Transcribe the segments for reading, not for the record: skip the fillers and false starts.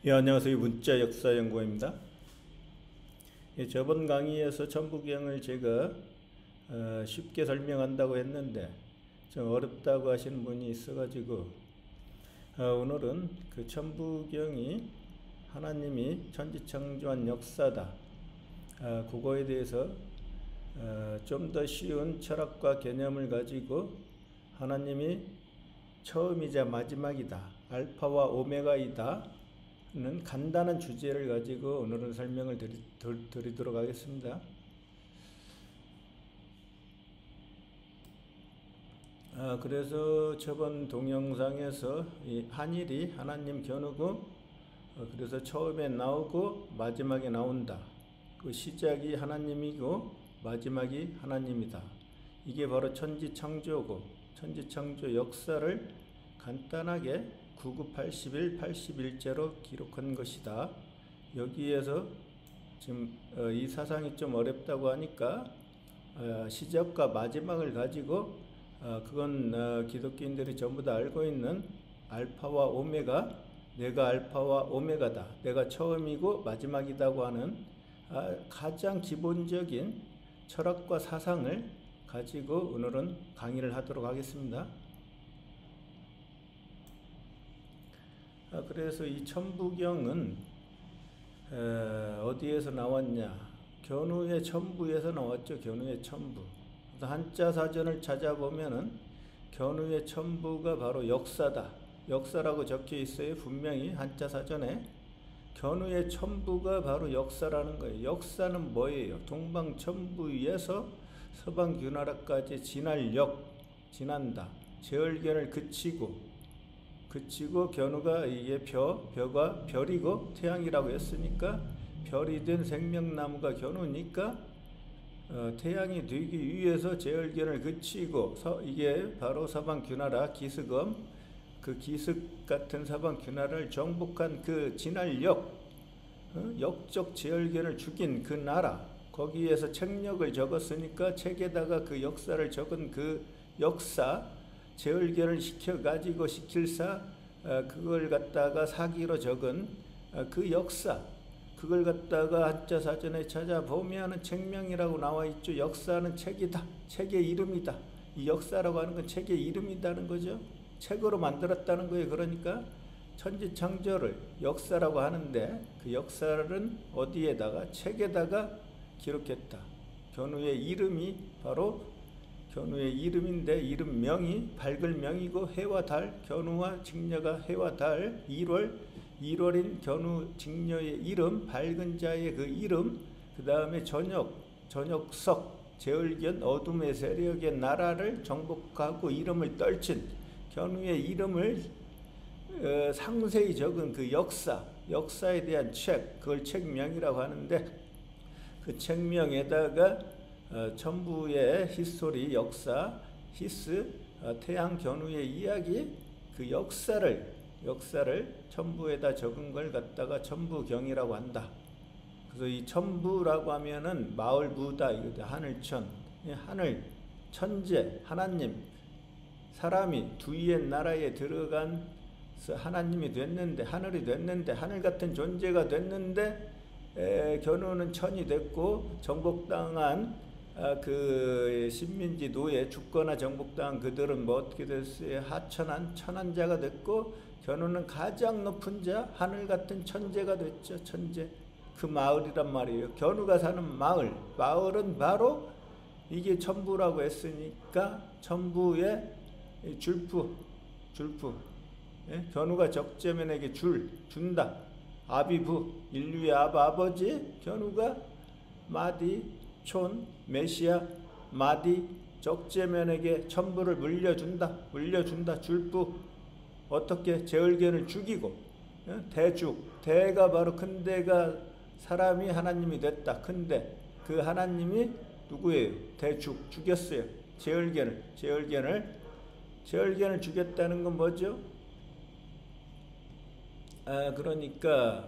예, 안녕하세요. 문자 역사 연구원입니다. 예, 저번 강의에서 천부경을 제가 쉽게 설명한다고 했는데 좀 어렵다고 하시는 분이 있어가지고 오늘은 그 천부경이 하나님이 천지창조한 역사다. 그거에 대해서 좀 더 쉬운 철학과 개념을 가지고 하나님이 처음이자 마지막이다. 알파와 오메가이다. 는 간단한 주제를 가지고 오늘은 설명을 드리도록 하겠습니다. 그래서 저번 동영상에서 이 한일이 하나님 견우고 그래서 처음에 나오고 마지막에 나온다. 그 시작이 하나님이고 마지막이 하나님이다. 이게 바로 천지창조고 천지창조 역사를 간단하게 9981, 81제로 기록한 것이다. 여기에서 지금 이 사상이 좀 어렵다고 하니까 시작과 마지막을 가지고 그건 기독교인들이 전부 다 알고 있는 알파와 오메가, 내가 알파와 오메가다, 내가 처음이고 마지막이다고 하는 가장 기본적인 철학과 사상을 가지고 오늘은 강의를 하도록 하겠습니다. 그래서 이 천부경은 어디에서 나왔냐? 견우의 천부에서 나왔죠. 견우의 천부. 한자 사전을 찾아보면은 견우의 천부가 바로 역사다. 역사라고 적혀 있어요. 분명히 한자 사전에. 견우의 천부가 바로 역사라는 거예요. 역사는 뭐예요? 동방천부에서 서방규나라까지 지난다. 제얼견을 그치고 견우가 이게 벼가 별이고 태양이라고 했으니까 별이 된 생명나무가 견우니까 태양이 되기 위해서 제얼견을 그치고 이게 바로 서방규나라 기슭엄, 그 기슭 같은 서방규나라를 정복한 그 진할역, 역적 제얼견을 죽인 그 나라, 거기에서 책력을 적었으니까 책에다가 그 역사를 적은 그 역사, 제얼견을 시켜가지고 시킬사 그걸 갖다가 사기로 적은 그 역사, 그걸 갖다가 한자 사전에 찾아보면은 책명이라고 나와 있죠. 역사는 책이다. 책의 이름이다. 이 역사라고 하는 건 책의 이름이라는 거죠. 책으로 만들었다는 거예요. 그러니까 천지창조를 역사라고 하는데 그 역사는 어디에다가? 책에다가 기록했다. 견우의 이름이 바로 견우의 이름인데 이름명이 밝을명이고 해와 달, 견우와 직녀가 해와 달, 1월인 견우 직녀의 이름, 밝은 자의 그 이름, 그 다음에 저녁석, 제얼견 어둠의 세력의 나라를 정복하고 이름을 떨친 견우의 이름을 상세히 적은 그 역사에 대한 책, 그걸 책명이라고 하는데 그 책명에다가 천부의 히스토리, 역사, 태양 견우의 이야기, 그 역사를 천부에다 적은 걸 갖다가 천부경이라고 한다. 그래서 이 천부라고 하면은 마을부다, 이거죠. 하늘천, 하늘, 천재, 하나님, 사람이 두 옛 나라에 들어간 하나님이 됐는데, 하늘이 됐는데, 하늘 같은 존재가 됐는데, 견우는 천이 됐고 정복당한 그 신민지 노예 죽거나 정복당한 그들은 뭐 어떻게 됐어요? 천한 자가 됐고 견우는 가장 높은 자, 하늘 같은 천재가 됐죠. 천재. 그 마을이란 말이에요. 견우가 사는 마을은 바로 이게 천부라고 했으니까 천부의 줄프. 예? 견우가 적재면에게 준다. 아비부, 인류의 아버지, 견우가 마디, 메시아, 마디, 적재면에게 천부를 물려준다. 줄부. 어떻게? 제얼견을 죽이고, 대가 바로 큰대가 사람이 하나님이 됐다. 큰대. 그 하나님이 누구예요? 죽였어요. 제얼견을 죽였다는 건 뭐죠? 그러니까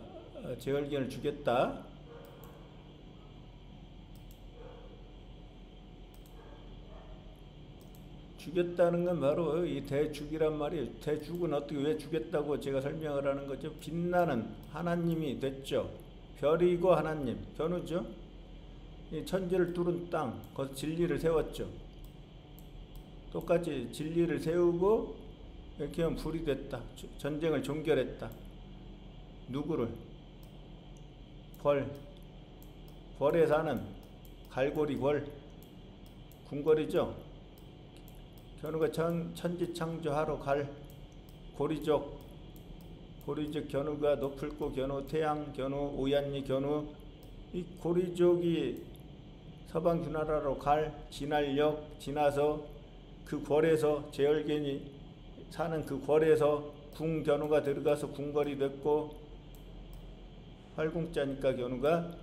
제얼견을 죽였다. 죽였다는 건 바로 이 대죽이란 말이에요. 대죽은 어떻게 왜 죽였다고 제가 설명을 하는 거죠. 빛나는 하나님이 됐죠. 별이고 하나님, 견우죠. 이 천지를 뚫은 땅, 거기서 진리를 세웠죠. 똑같이 진리를 세우고 이렇게 하면 불이 됐다. 전쟁을 종결했다. 누구를? 벌에 사는 갈고리 벌, 궁궐이죠. 견우가 천지 창조하러 갈 고리족 견우가 노풀고 견우, 태양 견우, 오얀리 견우, 이 고리족이 서방 주나라로 지날역 지나서 그 궐에서 제열견이 사는 그 궐에서 궁견우가 들어가서 궁궐이 됐고, 활궁자니까 견우가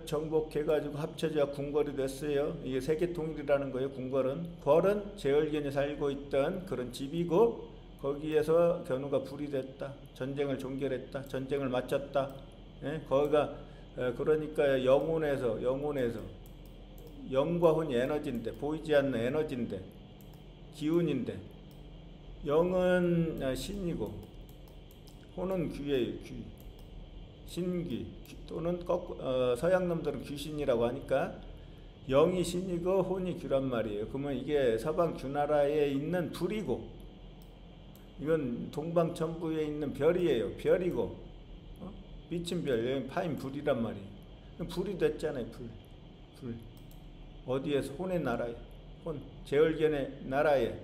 정복해가지고 합쳐져 궁궐이 됐어요. 이게 세계통일이라는 거예요. 궁궐은 제열견이 살고 있던 그런 집이고, 거기에서 견우가 불이 됐다. 전쟁을 종결했다. 전쟁을 마쳤다. 예? 거기가 그러니까 영혼에서 영과 혼이 에너지인데, 보이지 않는 에너지인데, 기운인데, 영은 신이고 혼은 귀예요. 귀, 신귀, 또는 서양 놈들은 귀신이라고 하니까 영이 신이고 혼이 귀란 말이에요. 그러면 이게 서방 주나라에 있는 불이고, 이건 동방천부에 있는 별이에요. 별이고, 미친 별, 여기 파인 불이란 말이에요. 불이 됐잖아요. 불. 어디에서? 혼의 나라에, 제열견의 나라에.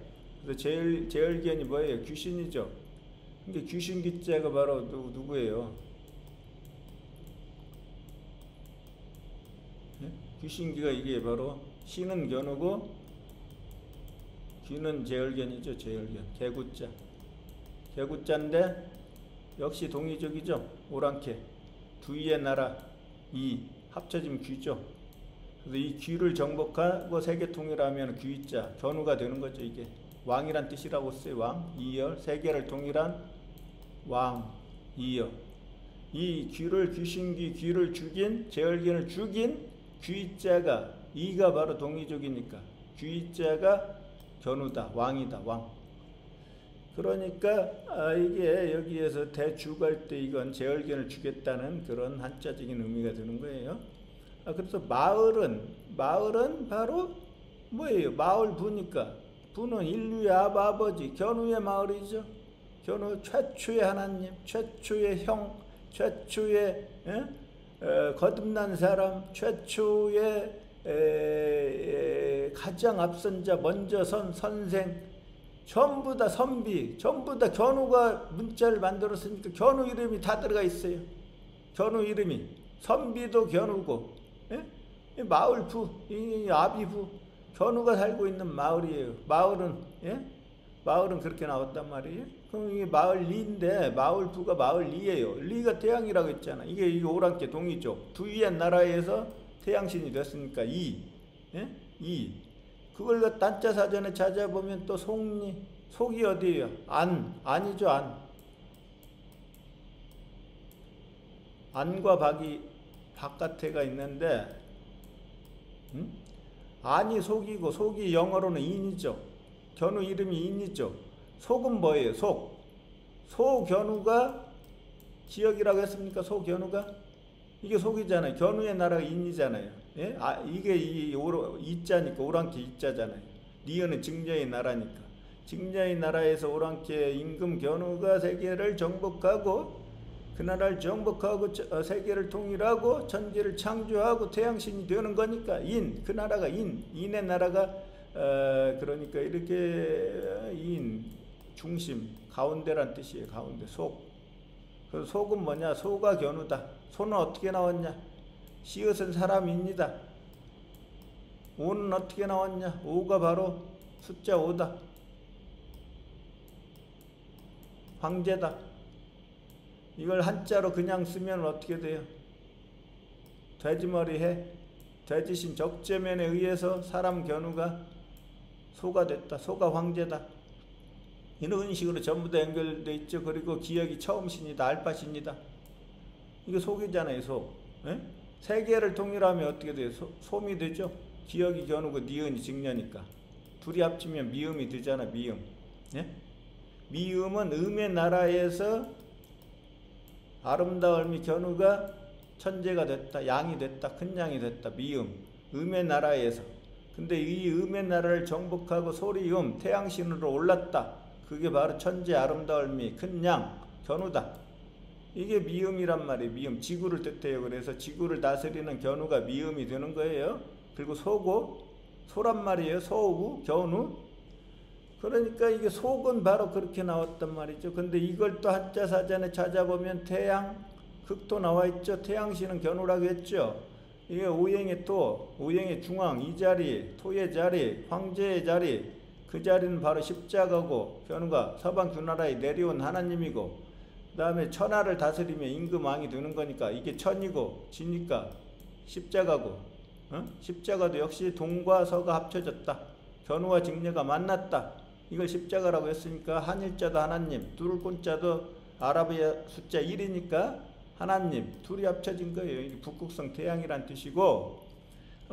그래서 제열견이 뭐예요? 귀신이죠. 근데 귀신 기자가 바로 누구예요? 예? 귀신기가 이게 바로 신은 견우고 귀는 제열견이죠. 제열견. 개구자인데 역시 동의적이죠. 오랑캐. 두이의 나라, 합쳐지면 귀죠. 그래서 이 귀를 정복하고 세계통일하면 귀자, 견우가 되는 거죠. 이게 왕이란 뜻이라고 써요. 왕, 이열, 세계를 통일한 왕, 이열. 이 귀를 죽인, 제열견을 죽인 귀자가, 이가 바로 동의적이니까 귀자가 견우다, 왕이다, 왕. 그러니까 이게 여기에서 대죽할 때 이건 제열견을 죽였다는 그런 한자적인 의미가 드는 거예요. 그래서 마을은 바로 뭐예요? 마을 부니까, 부는 인류의 아버지, 견우의 마을이죠. 견우 최초의 하나님, 최초의 형, 최초의 거듭난 사람, 최초의 가장 앞선 자, 먼저 선 선생, 전부 다 선비, 전부 다 견우가 문자를 만들었으니까 견우 이름이 다 들어가 있어요. 견우 이름이, 선비도 견우고, 예? 마을 부, 아비부, 견우가 살고 있는 마을이에요. 마을은 그렇게 나왔단 말이에요. 그럼 이게 마을 리인데, 마을 부가 마을 리예요. 리가 태양이라고 했잖아. 이게 오랑캐 동이죠. 두이의 나라에서 태양신이 됐으니까 그걸 단자 사전에 찾아보면 또 속이 어디예요? 안이죠. 안과 박이 바깥에가 있는데, 안이 속이고, 속이 영어로는 인이죠. 견우 이름이 인이죠. 속은 뭐예요? 소견우가 지역이라고 했습니까? 소견우가? 이게 속이잖아요. 견우의 나라가 인이잖아요. 예? 이게 이자니까 오랑캐 이자잖아요. 리어는 증자의 나라니까. 증자의 나라에서 오랑캐 임금 견우가 세계를 정복하고, 그 나라를 정복하고 세계를 통일하고 천지를 창조하고 태양신이 되는 거니까 그 나라가 인의 나라가 그러니까 이렇게 중심, 가운데란 뜻이에요. 가운데, 그래서 속은 뭐냐? 소가 견우다. 소는 어떻게 나왔냐? 시옷은 사람입니다. 오는 어떻게 나왔냐? 오가 바로 숫자 5다. 황제다. 이걸 한자로 그냥 쓰면 어떻게 돼요? 돼지머리 해. 돼지신 적재면에 의해서 사람 견우가 소가 됐다. 소가 황제다. 이런 식으로 전부 다 연결되어 있죠. 그리고 기억이 처음신이다. 알파신이다. 이거 속이잖아요. 속. 에? 세계를 통일하면 어떻게 돼요? 솜이 되죠. 기역이 견우고 니은이 직녀니까 둘이 합치면 미음이 되잖아. 미음. 예? 미음은 음의 나라에서 아름다움이 견우가 천재가 됐다. 양이 됐다. 큰 양이 됐다. 미음. 음의 나라에서. 근데 이 음의 나라를 정복하고 소리음 태양신으로 올랐다. 그게 바로 천재 아름다움이 큰 양 견우다. 이게 미음이란 말이에요. 미음. 지구를 뜻해요. 그래서 지구를 다스리는 견우가 미음이 되는 거예요. 그리고 소고 소란 말이에요. 소우 견우. 그러니까 이게 속은 바로 그렇게 나왔단 말이죠. 근데 이걸 또 한자 사전에 찾아보면 태양 극토 나와 있죠. 태양신은 견우라고 했죠. 이게 오행의 토, 오행의 중앙 이 자리, 토의 자리, 황제의 자리, 그 자리는 바로 십자가고 견우가 서방 주나라에 내려온 하나님이고, 그 다음에 천하를 다스리며 임금왕이 되는 거니까 이게 천이고 지니까 십자가고, 십자가도 역시 동과 서가 합쳐졌다. 견우와 직녀가 만났다. 이걸 십자가라고 했으니까 한일자도 하나님, 두룰꾼자도 아랍의 숫자 1이니까 하나님, 둘이 합쳐진 거예요. 북극성 태양이란 뜻이고,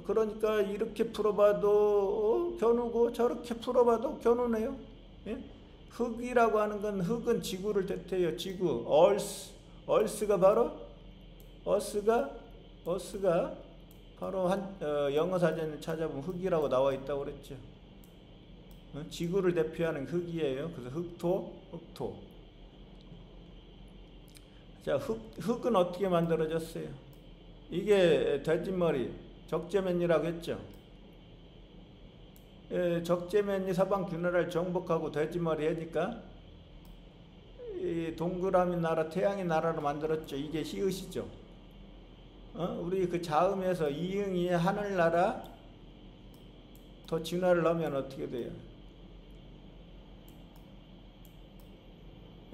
그러니까 이렇게 풀어봐도 견우고 저렇게 풀어봐도 견우네요. 예? 흑이라고 하는 건, 흑은 지구를 뜻해요. 지구, 얼스가 바로 어스가 바로 영어 사전을 찾아보면 흑이라고 나와 있다고 그랬죠. 지구를 대표하는 흑이에요. 그래서 흑토. 자, 흑은 어떻게 만들어졌어요? 이게 돼지머리, 적재면이라고 했죠. 적재면이 서방 주나라를 정복하고 돼지머리 하니까 이 동그라미 나라, 태양의 나라로 만들었죠. 이게 히읗이죠. 우리 그 자음에서 이응이의 하늘나라 더 진화를 하면 어떻게 돼요?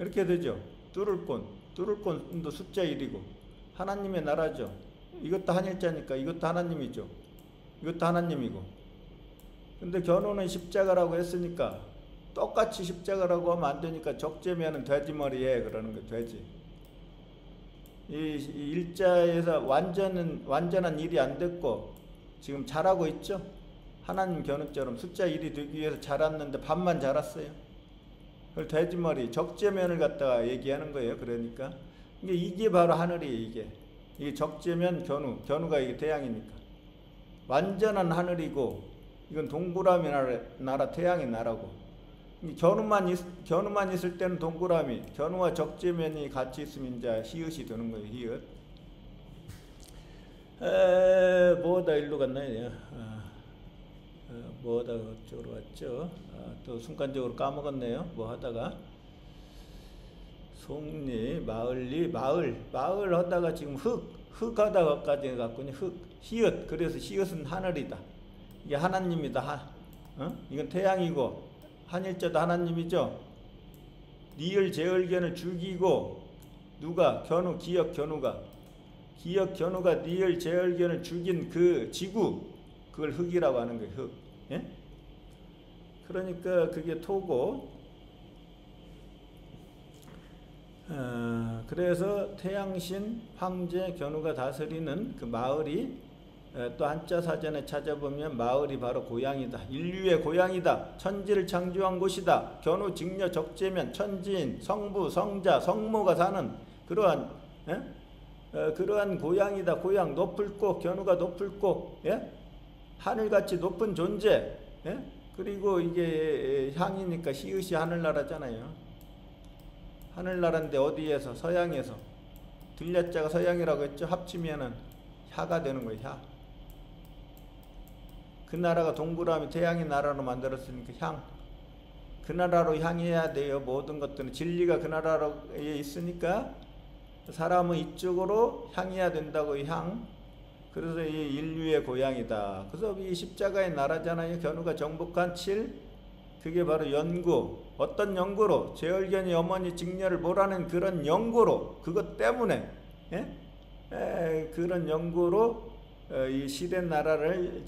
이렇게 되죠. 뚜룰꾼도 숫자 1이고 하나님의 나라죠. 이것도 한일자니까 이것도 하나님이죠. 이것도 하나님이고. 근데 견우는 십자가라고 했으니까 똑같이 십자가라고 하면 안 되니까 적재면은 돼지머리에 그러는 거. 돼지. 이 일자에서 완전한 일이 안 됐고 지금 자라고 있죠. 하나님 견우처럼 숫자 1이 되기 위해서 자랐는데 반만 자랐어요. 그걸 돼지머리, 적재면을 갖다가 얘기하는 거예요. 그러니까 이게 바로 하늘이에요. 이게 적재면 견우가 이게 태양이니까 완전한 하늘이고, 이건 동그라미 나라 태양의 나라고. 견우만 있을 때는 동그라미, 견우와 적재면이 같이 있으면 이제 히읗이 되는 거예요. 히읗. 뭐다 일로 갔나요? 뭐하다 그쪽으로 왔죠. 또 순간적으로 까먹었네요. 뭐 하다가 송리, 마을 하다가 지금 흑 하다가까지 갔군요. 히읗. 그래서 히읗은 하늘이다. 이게 하나님이다. 이건 태양이고 한일자도 하나님이죠. 리을 제을견을 죽이고 누가? 견우, 기역 견우가 리을 제을견을 죽인 그 지구, 그걸 흑이라고 하는 거예요. 흑. 예? 그러니까 그게 토고, 그래서 태양신, 황제, 견우가 다스리는 그 마을이, 또 한자 사전에 찾아보면 마을이 바로 고향이다. 인류의 고향이다. 천지를 창조한 곳이다. 견우, 직녀, 적재면, 천지인, 성부, 성자, 성모가 사는 그러한 고향이다. 고향, 높을 곳, 견우가 높을 곳, 예? 하늘같이 높은 존재. 예? 그리고 이게 향이니까 히읗이 하늘나라잖아요. 하늘나라인데 어디에서? 서양에서. 들려자가 서양이라고 했죠. 합치면은 혀가 되는 거예요. 혀. 그 나라가 동그라미 태양의 나라로 만들었으니까 향. 그 나라로 향해야 돼요. 모든 것들은 진리가 그 나라에 있으니까 사람은 이쪽으로 향해야 된다고. 향. 그래서 이 인류의 고향이다. 그래서 이 십자가의 나라잖아요. 견우가 정복한 7. 그게 바로 연구. 어떤 연구로? 제을견이 어머니 직녀를 몰아낸 그런 연구로, 그것 때문에, 그런 연구로 이 시된 나라를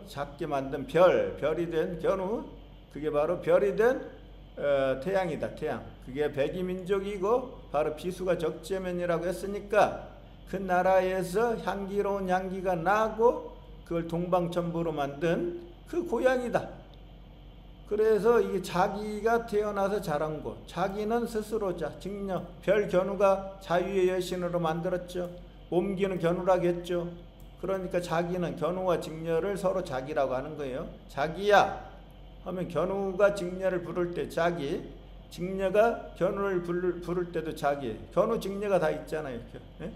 작게 만든 별이 된 견우. 그게 바로 별이 된 태양이다. 태양. 그게 백이민족이고 바로 비수가 적재면이라고 했으니까 그 나라에서 향기로운 향기가 나고 그걸 동방천부로 만든 그 고향이다. 그래서 이게 자기가 태어나서 자란 곳, 자기는 스스로자, 직녀, 별 견우가 자유의 여신으로 만들었죠. 옮기는 견우라겠죠. 그러니까 자기는 견우와 직녀를 서로 자기라고 하는 거예요. 자기야 하면 견우가 직녀를 부를 때 자기, 직녀가 견우를 부를 때도 자기. 견우 직녀가 다 있잖아요. 예?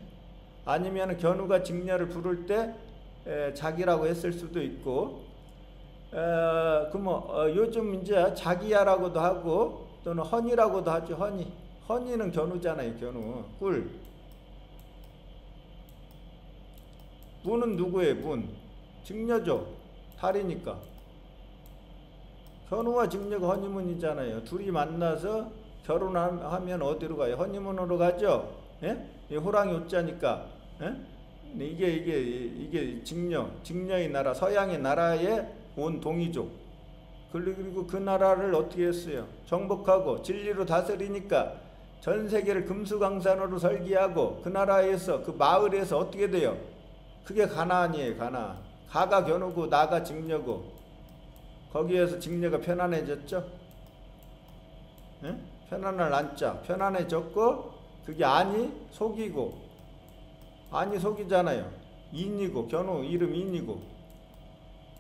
아니면 견우가 직녀를 부를 때 자기라고 했을 수도 있고, 요즘 이제 자기야라고도 하고 또는 허니라고도 하죠. 허니는 견우잖아요. 견우. 꿀. 문은 누구예요? 문. 직녀죠. 달이니까. 견우와 직녀가 허니문이잖아요. 둘이 만나서 결혼하면 어디로 가요? 허니문으로 가죠. 예? 이 호랑이 옷자니까. 예? 이게 직녀의 나라, 서양의 나라에 온 동이족. 그리고 그 나라를 어떻게 했어요? 정복하고 진리로 다스리니까 전 세계를 금수강산으로 설계하고 그 나라에서 그 마을에서 어떻게 돼요? 그게 가나안이에요. 가나안. 가가 견우고 나가 직녀고 거기에서 직녀가 편안해졌죠? 예? 편안을 안자. 편안해졌고 그게 안이 속이고 안이 속이잖아요. 인이고 견우 이름 인이고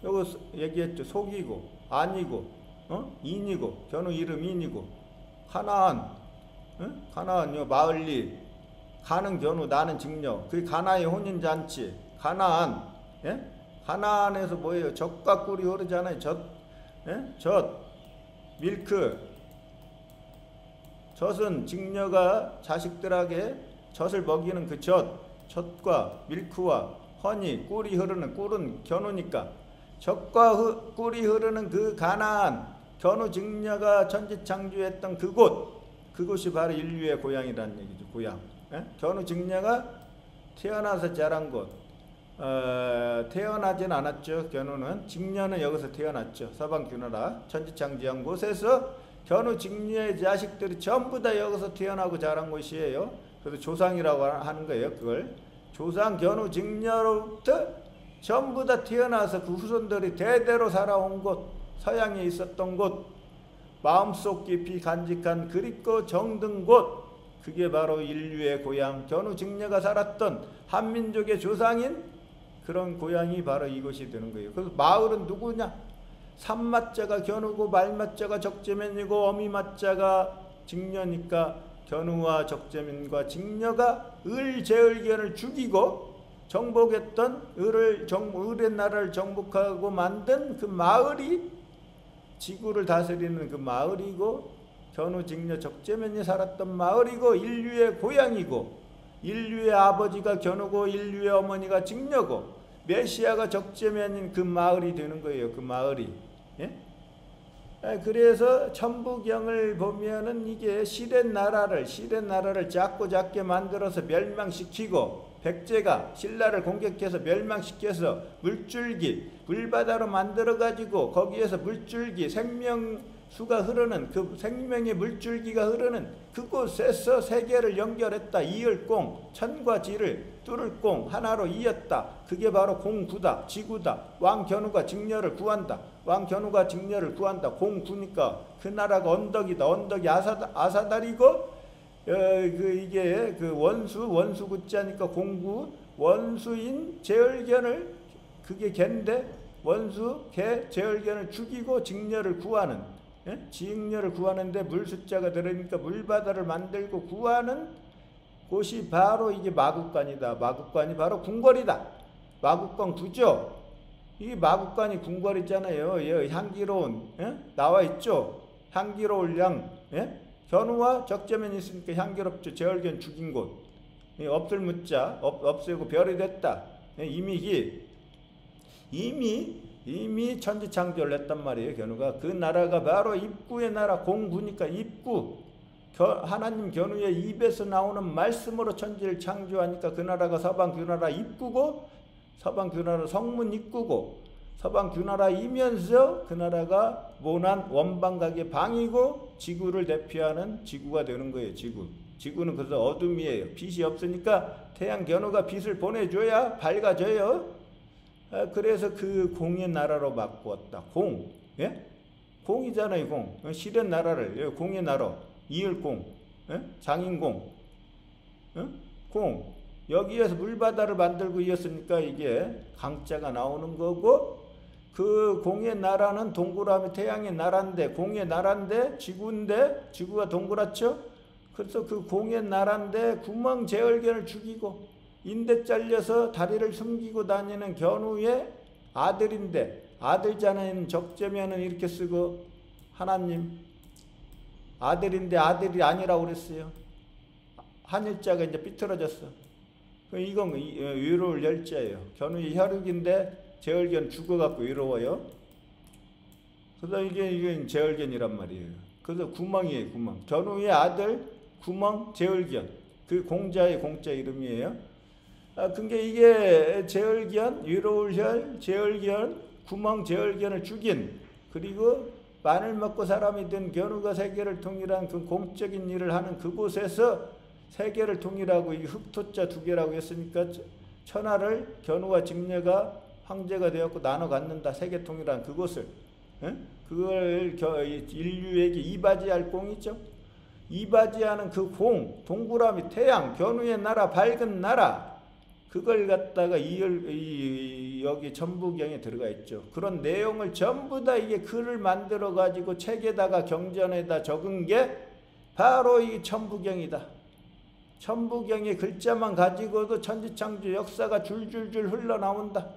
요거 얘기했죠. 속이고 안이고 인이고 견우 이름 인이고 가나안 가나안 요 마을리 가는 견우 나는 직녀 그게 가나의 혼인잔치 가나안 예? 가나안에서 뭐예요? 젖과 꿀이 흐르잖아요. 젖 밀크 젖은 직녀가 자식들에게 젖을 먹이는 그 젖과 밀크와 허니 꿀이 흐르는 꿀은 견우니까 젖과 꿀이 흐르는 그 가나안 견우 직녀가 천지창조했던 그곳이 바로 인류의 고향이라는 얘기죠. 고향. 예? 견우 직녀가 태어나서 자란 곳. 태어나진 않았죠. 견우는 직녀는 여기서 태어났죠. 서방규나라 천지창조한 곳에서 견우 직녀의 자식들이 전부 다 여기서 태어나고 자란 곳이에요. 그래서 조상이라고 하는 거예요. 그걸 조상 견우 직녀로부터 전부 다 태어나서 그 후손들이 대대로 살아온 곳, 서양에 있었던 곳, 마음속 깊이 간직한 그립고 정든 곳, 그게 바로 인류의 고향, 견우 직녀가 살았던 한민족의 조상인 그런 고향이 바로 이곳이 되는 거예요. 그래서 마을은 누구냐? 산마자가 견우고 말마자가 적재면이고 어미마자가 직녀니까 견우와 적재면과 직녀가 을제을견을 죽이고 정복했던 을의 나라를 정복하고 만든 그 마을이 지구를 다스리는 그 마을이고 견우 직녀 적재면이 살았던 마을이고 인류의 고향이고 인류의 아버지가 견우고 인류의 어머니가 직녀고 메시아가 적재면인 그 마을이 되는 거예요. 그 마을이. 예? 그래서 천부경을 보면은 이게 시된 나라를 작게 만들어서 멸망시키고 백제가 신라를 공격해서 멸망시켜서 물바다로 만들어가지고 거기에서 물줄기 생명수가 흐르는 그 생명의 물줄기가 흐르는 그곳에서 세계를 연결했다. 이을공 천과 지를 뚫을 공 하나로 이었다. 그게 바로 공구다. 지구다. 왕견우가 직녀를 구한다. 왕견우가 직녀를 구한다. 공구니까 그 나라가 언덕이다. 언덕이 아사달이고 이게 그 원수 구자니까 공구 원수인 제을견을 그게 갠데 원수 개 제을견을 죽이고 직녀를 구하는 직녀를 구하는데 물 숫자가 들으니까 물바다를 만들고 구하는 곳이 바로 이게 마국간이다. 마국간이 바로 궁궐이다. 마국간 구죠. 이 마국간이 궁궐이잖아요. 향기로운 나와 있죠. 향기로울 양 견우와 적재면이 있으니까 향기롭죠. 제얼견 죽인 곳. 없을 묻자 없애고 별이 됐다. 이미 천지창조를 했단 말이에요. 견우가 그 나라가 바로 입구의 나라 공구니까 입구. 하나님 견우의 입에서 나오는 말씀으로 천지를 창조하니까 그 나라가 서방규나라 입구고 서방규나라 성문 입구고 서방규나라이면서 그 나라가 모난 원방각의 방이고 지구를 대표하는 지구가 되는 거예요. 지구는 그래서 어둠이에요. 빛이 없으니까 태양 견우가 빛을 보내줘야 밝아져요. 그래서 그 공의 나라로 바꾸었다. 공, 예? 공이잖아요. 공. 실의 나라를 공의 나라. 이을공, 예? 장인공, 예? 공. 여기에서 물바다를 만들고 이었으니까 이게 강자가 나오는 거고, 그 공의 나라는 동그라미 태양의 나라인데, 공의 나라인데 지구인데, 지구가 동그랗죠? 그래서 그 공의 나라인데 구멍 제얼견을 죽이고 인대 잘려서 다리를 숨기고 다니는 견우의 아들인데, 아들잖아요. 적재면은 이렇게 쓰고, 하나님 아들인데 아들이 아니라고 그랬어요. 한일자가 이제 삐뚤어졌어. 이건 위로울 열자예요. 견우의 혈육인데 제얼견 죽어갖고 위로워요. 그래서 이게 제얼견이란 말이에요. 그래서 구멍이에요. 구멍. 견우의 아들 구멍 제얼견. 그 공자의 공자 이름이에요. 근데 이게 제얼견, 위로울 혈, 제얼견, 구멍 제얼견을 죽인, 그리고 마늘 먹고 사람이 된 견우가 세계를 통일한 그 공적인 일을 하는 그곳에서 세계를 통일하고, 이 흑토자 두 개라고 했으니까 천하를 견우와 직녀가 황제가 되었고 나눠 갖는다. 세계 통일한 그곳을. 예? 그걸 인류에게 이바지할 공이죠. 이바지하는 그 공, 동그라미 태양, 견우의 나라, 밝은 나라, 그걸 갖다가 여기 천부경에 들어가 있죠. 그런 내용을 전부 다 이게 글을 만들어 가지고 책에다가 경전에다 적은 게 바로 이 천부경이다. 천부경의 글자만 가지고도 천지창조 역사가 줄줄줄 흘러나온다.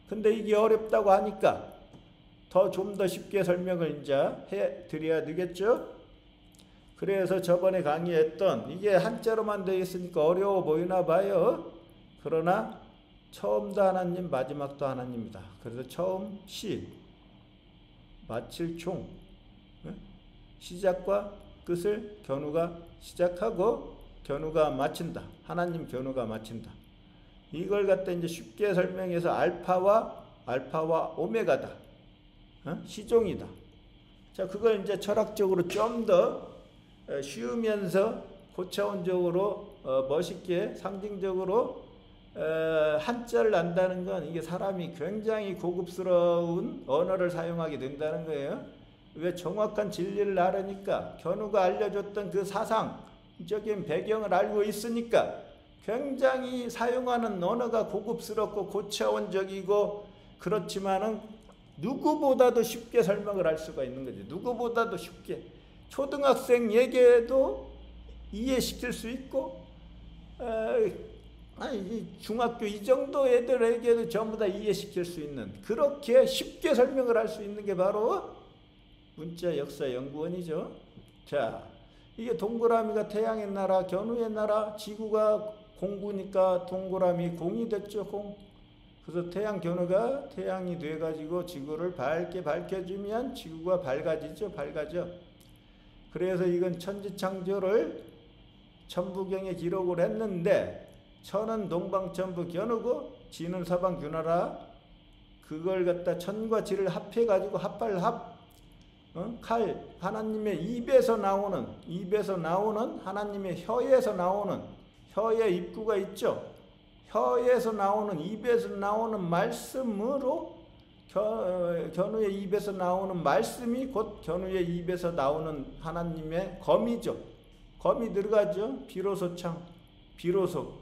근데 이게 어렵다고 하니까 좀 더 쉽게 설명을 이제 해 드려야 되겠죠? 그래서 저번에 강의했던, 이게 한자로만 되어 있으니까 어려워 보이나 봐요. 그러나 처음도 하나님, 마지막도 하나님이다. 그래서 처음 시, 마칠 총, 시작과 끝을 견우가 시작하고 견우가 마친다. 하나님 견우가 마친다. 이걸 갖다 이제 쉽게 설명해서 알파와 오메가다. 시종이다. 자, 그걸 이제 철학적으로 좀 더 쉬우면서 고차원적으로 멋있게 상징적으로 한자를 안다는 건, 이게 사람이 굉장히 고급스러운 언어를 사용하게 된다는 거예요. 왜? 정확한 진리를 알으니까, 견우가 알려줬던 그 사상적인 배경을 알고 있으니까 굉장히 사용하는 언어가 고급스럽고 고차원적이고, 그렇지만은 누구보다도 쉽게 설명을 할 수가 있는 거죠. 누구보다도 쉽게. 초등학생에게도 이해시킬 수 있고, 중학교 이 정도 애들에게도 전부 다 이해시킬 수 있는, 그렇게 쉽게 설명을 할 수 있는 게 바로 문자역사연구원이죠. 자, 이게 동그라미가 태양의 나라, 견우의 나라, 지구가 공구니까 동그라미 공이 됐죠. 공. 그래서 태양 견우가 태양이 돼가지고 지구를 밝게 밝혀주면 지구가 밝아지죠. 밝아져. 그래서 이건 천지창조를 천부경에 기록을 했는데, 천은 동방천부 견우고 지는 서방균하라. 그걸 갖다 천과 지를 합해가지고 칼, 하나님의 입에서 나오는 하나님의 혀에서 나오는, 혀의 입구가 있죠. 혀에서 나오는, 입에서 나오는 말씀으로, 견우의 입에서 나오는 말씀이 곧 견우의 입에서 나오는 하나님의 검이죠. 검이 들어가죠. 비로소 창, 비로소.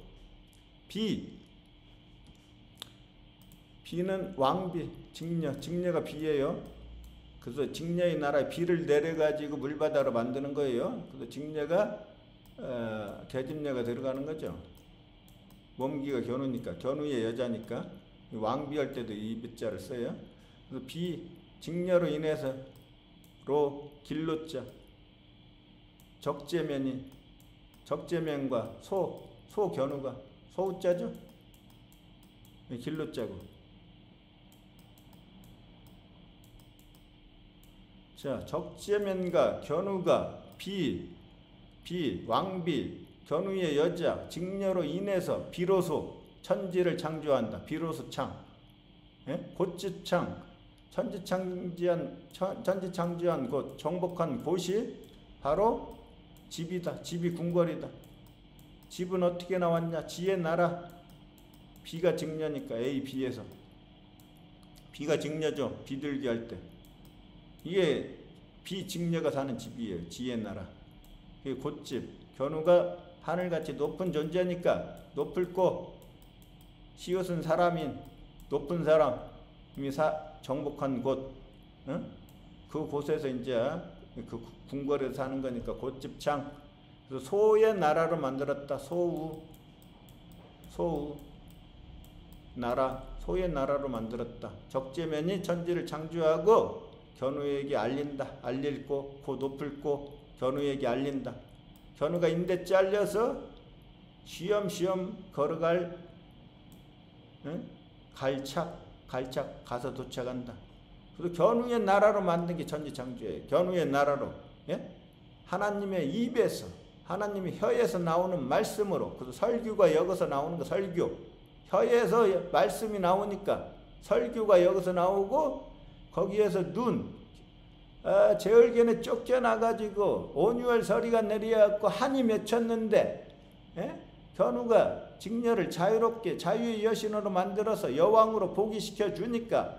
비는 왕비, 직녀가 비예요. 그래서 직녀의 나라에 비를 내려가지고 물바다로 만드는 거예요. 그래서 직녀가 계집녀가 들어가는 거죠. 몸기가 견우니까, 견우의 여자니까 왕비할 때도 이 비자를 써요. 그래서 직녀로 인해서 길로자, 적재면과 소견우가 소우자죠. 길로자고. 자, 적재면과 견우가 왕비, 견우의 여자, 직녀로 인해서 비로소 천지를 창조한다. 비로소 창. 예? 곧지창. 천지창조한 곳, 정복한 곳이 바로 집이다. 집이 궁궐이다. 집은 어떻게 나왔냐? 지의 나라. 비가 직녀니까 A, B에서. 비가 직녀죠. 비둘기 할 때. 이게 비직녀가 사는 집이에요. 지의 나라. 이게 곶집. 견우가 하늘같이 높은 존재니까 높을고 시옷은 사람인 높은 사람이 정복한 곳, 응? 그 곳에서 이제 그 궁궐에서 사는 거니까 곶집창. 그래서 소의 나라로 만들었다. 소우 나라, 소의 나라로 만들었다. 적재면이 천지를 창조하고 견우에게 알린다. 알릴고 고 높을고 견우에게 알린다. 견우가 인대 잘려서 쉬엄쉬엄 걸어갈, 응? 갈착 가서 도착한다. 그래서 견우의 나라로 만든 게 천지창조예요. 견우의 나라로, 예? 하나님의 입에서, 하나님의 혀에서 나오는 말씀으로. 그래서 설교가 여기서 나오는 거. 설교, 혀에서 말씀이 나오니까 설교가 여기서 나오고, 거기에서 제얼견에 쫓겨나가지고 온유월 서리가 내려갖고 한이 맺혔는데, 예? 견우가 직녀를 자유롭게 자유의 여신으로 만들어서 여왕으로 복위시켜 주니까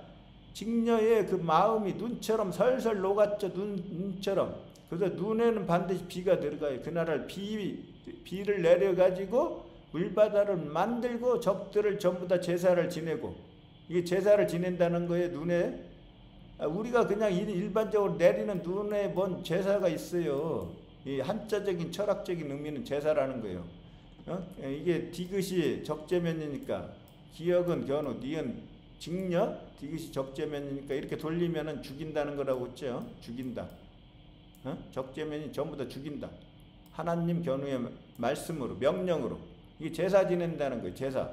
직녀의 그 마음이 눈처럼 설설 녹았죠. 눈처럼. 그래서 눈에는 반드시 비가 들어가요. 그날을 비를 내려가지고 물바다를 만들고 적들을 전부 다 제사를 지내고, 이게 제사를 지낸다는 거예요. 눈에. 우리가 그냥 일반적으로 내리는 눈에 뭔 제사가 있어요. 이 한자적인 철학적인 의미는 제사라는 거예요. 이게 디귿이 적재면이니까 기역은 견우, 니은 직녀, 디귿이 적재면이니까 이렇게 돌리면은 죽인다는 거라고 했죠. 죽인다. 적재면이 전부 다 죽인다. 하나님 견우의 말씀으로, 명령으로. 이게 제사 지낸다는 거예요. 제사.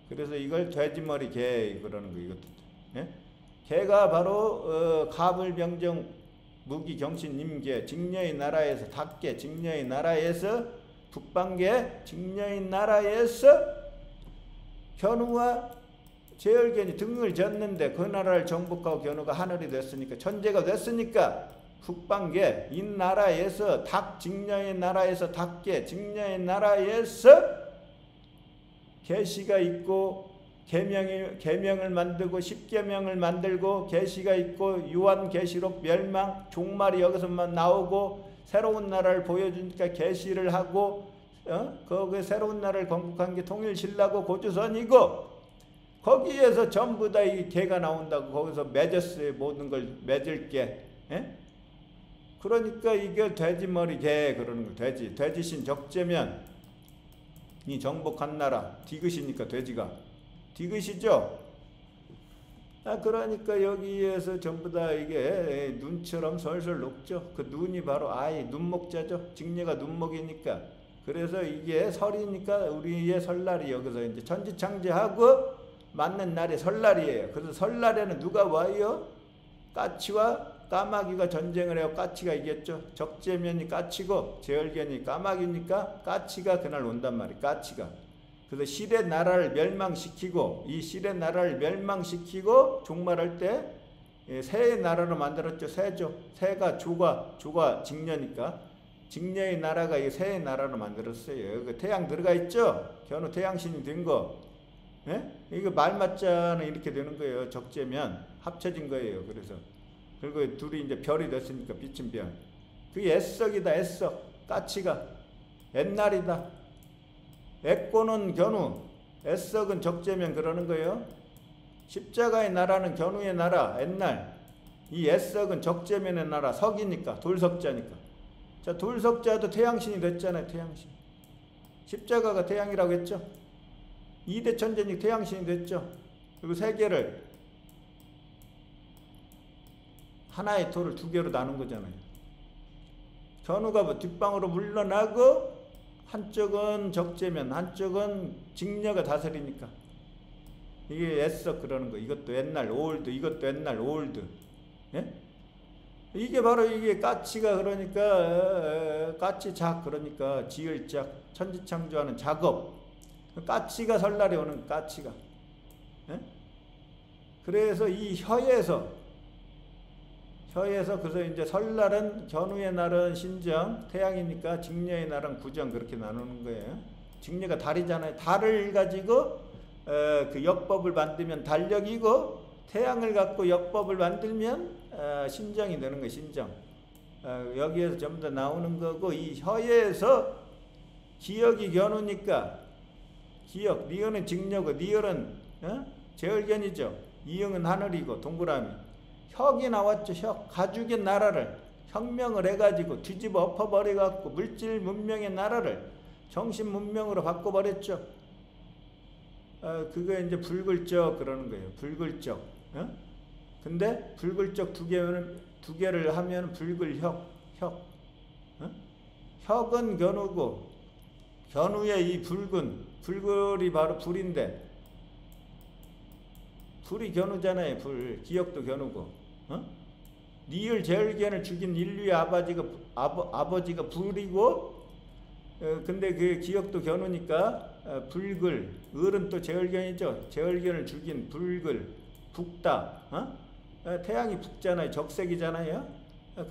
그래서 이걸 돼지머리 개 그러는 거예요. 이것도. 예? 개가 바로 가불병정 무기경신 임계 직녀의 나라에서, 닭개 직녀의 나라에서, 북방개 직녀의 나라에서 견우와 제얼견이 등을 졌는데 그 나라를 정복하고 견우가 하늘이 됐으니까, 천재가 됐으니까 북방개 이 나라에서, 닭 직녀의 나라에서, 닭개 직녀의 나라에서 계시가 있고 계명을 만들고 십계명을 만들고, 계시가 있고 유한계시록 멸망 종말이 여기서만 나오고 새로운 나라를 보여주니까 계시를 하고, 거기 새로운 나라를 건국한 게 통일신라고 고조선이고, 거기에서 전부 다 이 개가 나온다고. 거기서 맺었어요. 모든 걸 맺을 게. 예? 그러니까 이게 돼지머리 개 그러는 거. 돼지신 적재면 이 정복한 나라. 디귿이니까 돼지가 디귿이죠. 그러니까 여기에서 전부 다 이게 눈처럼 설설 녹죠. 그 눈이 바로 눈목자죠. 직녀가 눈목이니까. 그래서 이게 설이니까 우리의 설날이 여기서 이제 천지창조하고 맞는 날이 설날이에요. 그래서 설날에는 누가 와요? 까치와 까마귀가 전쟁을 해요. 까치가 이겼죠. 적재면이 까치고 제얼견이 까마귀니까 까치가 그날 온단 말이에요. 까치가. 그래서 실의 나라를 멸망시키고, 이 실의 나라를 멸망시키고 종말할 때 새의 나라로 만들었죠. 새죠. 새가 조가 직녀니까 직녀의 나라가 이 새의 나라로 만들었어요. 그 태양 들어가 있죠. 견우 태양신이 된 거. 예? 이거 말맞자는 이렇게 되는 거예요. 적재면 합쳐진 거예요. 그래서 그리고 둘이 이제 별이 됐으니까 비친 별. 그게 애석이다. 애석. 까치가 옛날이다. 애꼬는 견우, 애석은 적재면 그러는 거예요. 십자가의 나라는 견우의 나라, 옛날. 이 애석은 적재면의 나라, 석이니까, 돌석자니까. 자, 돌석자도 태양신이 됐잖아요. 태양신. 십자가가 태양이라고 했죠. 이대 천재니 태양신이 됐죠. 그리고 세계를 하나의 돌을 두 개로 나눈 거잖아요. 견우가 뭐 뒷방으로 물러나고, 한쪽은 적재면, 한쪽은 직녀가 다스리니까. 이게 애써 그러는 거. 이것도 옛날 올드, 이것도 옛날 올드. 예? 이게 바로 이게 까치가 그러니까 까치작 그러니까 지을작 천지창조하는 작업. 까치가 설날에 오는 까치가. 예? 그래서 이 혀에서 그래서 이제 설날은 견우의 날은 신정, 태양이니까 직녀의 날은 구정 그렇게 나누는 거예요. 직녀가 달이잖아요. 달을 가지고 그 역법을 만들면 달력이고, 태양을 갖고 역법을 만들면 신정이 되는 거예요. 신정. 여기에서 전부 다 나오는 거고, 이 혀에서 기역이 겨누니까, 기역, 니은은 직녀고 니을은 제얼견이죠. 이응은 하늘이고 동그라미. 혁이 나왔죠. 혁. 가죽의 나라를 혁명을 해가지고 뒤집어 엎어버려갖고 물질 문명의 나라를 정신 문명으로 바꿔버렸죠. 그거 이제 불글적 그러는 거예요. 불글적. 근데 불글적 두 개를 하면 불글혁. 혁은 견우고, 견우의 이 불글이 바로 불인데, 불이 견우잖아요. 불. 기역도 견우고. 니을 제얼견을 죽인 인류의 아버지가 불이고, 근데 그 기역도 견우니까 불글. 을은 또 제얼견이죠. 제얼견을 죽인 불글. 북다. 태양이 북잖아요. 적색이잖아요.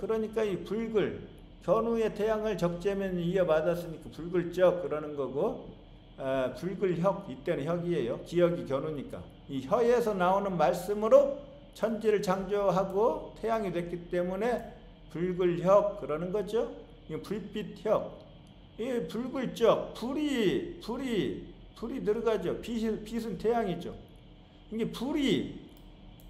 그러니까 이 불글. 견우의 태양을 적재면 이어받았으니까 불글적 그러는 거고, 불글혁. 이때는 혁이에요. 기역이 견우니까. 이 혀에서 나오는 말씀으로 천지를 창조하고 태양이 됐기 때문에 불글혁 그러는 거죠. 이 불빛혁. 이 불글적. 불이 들어가죠. 빛은 태양이죠. 이게 불이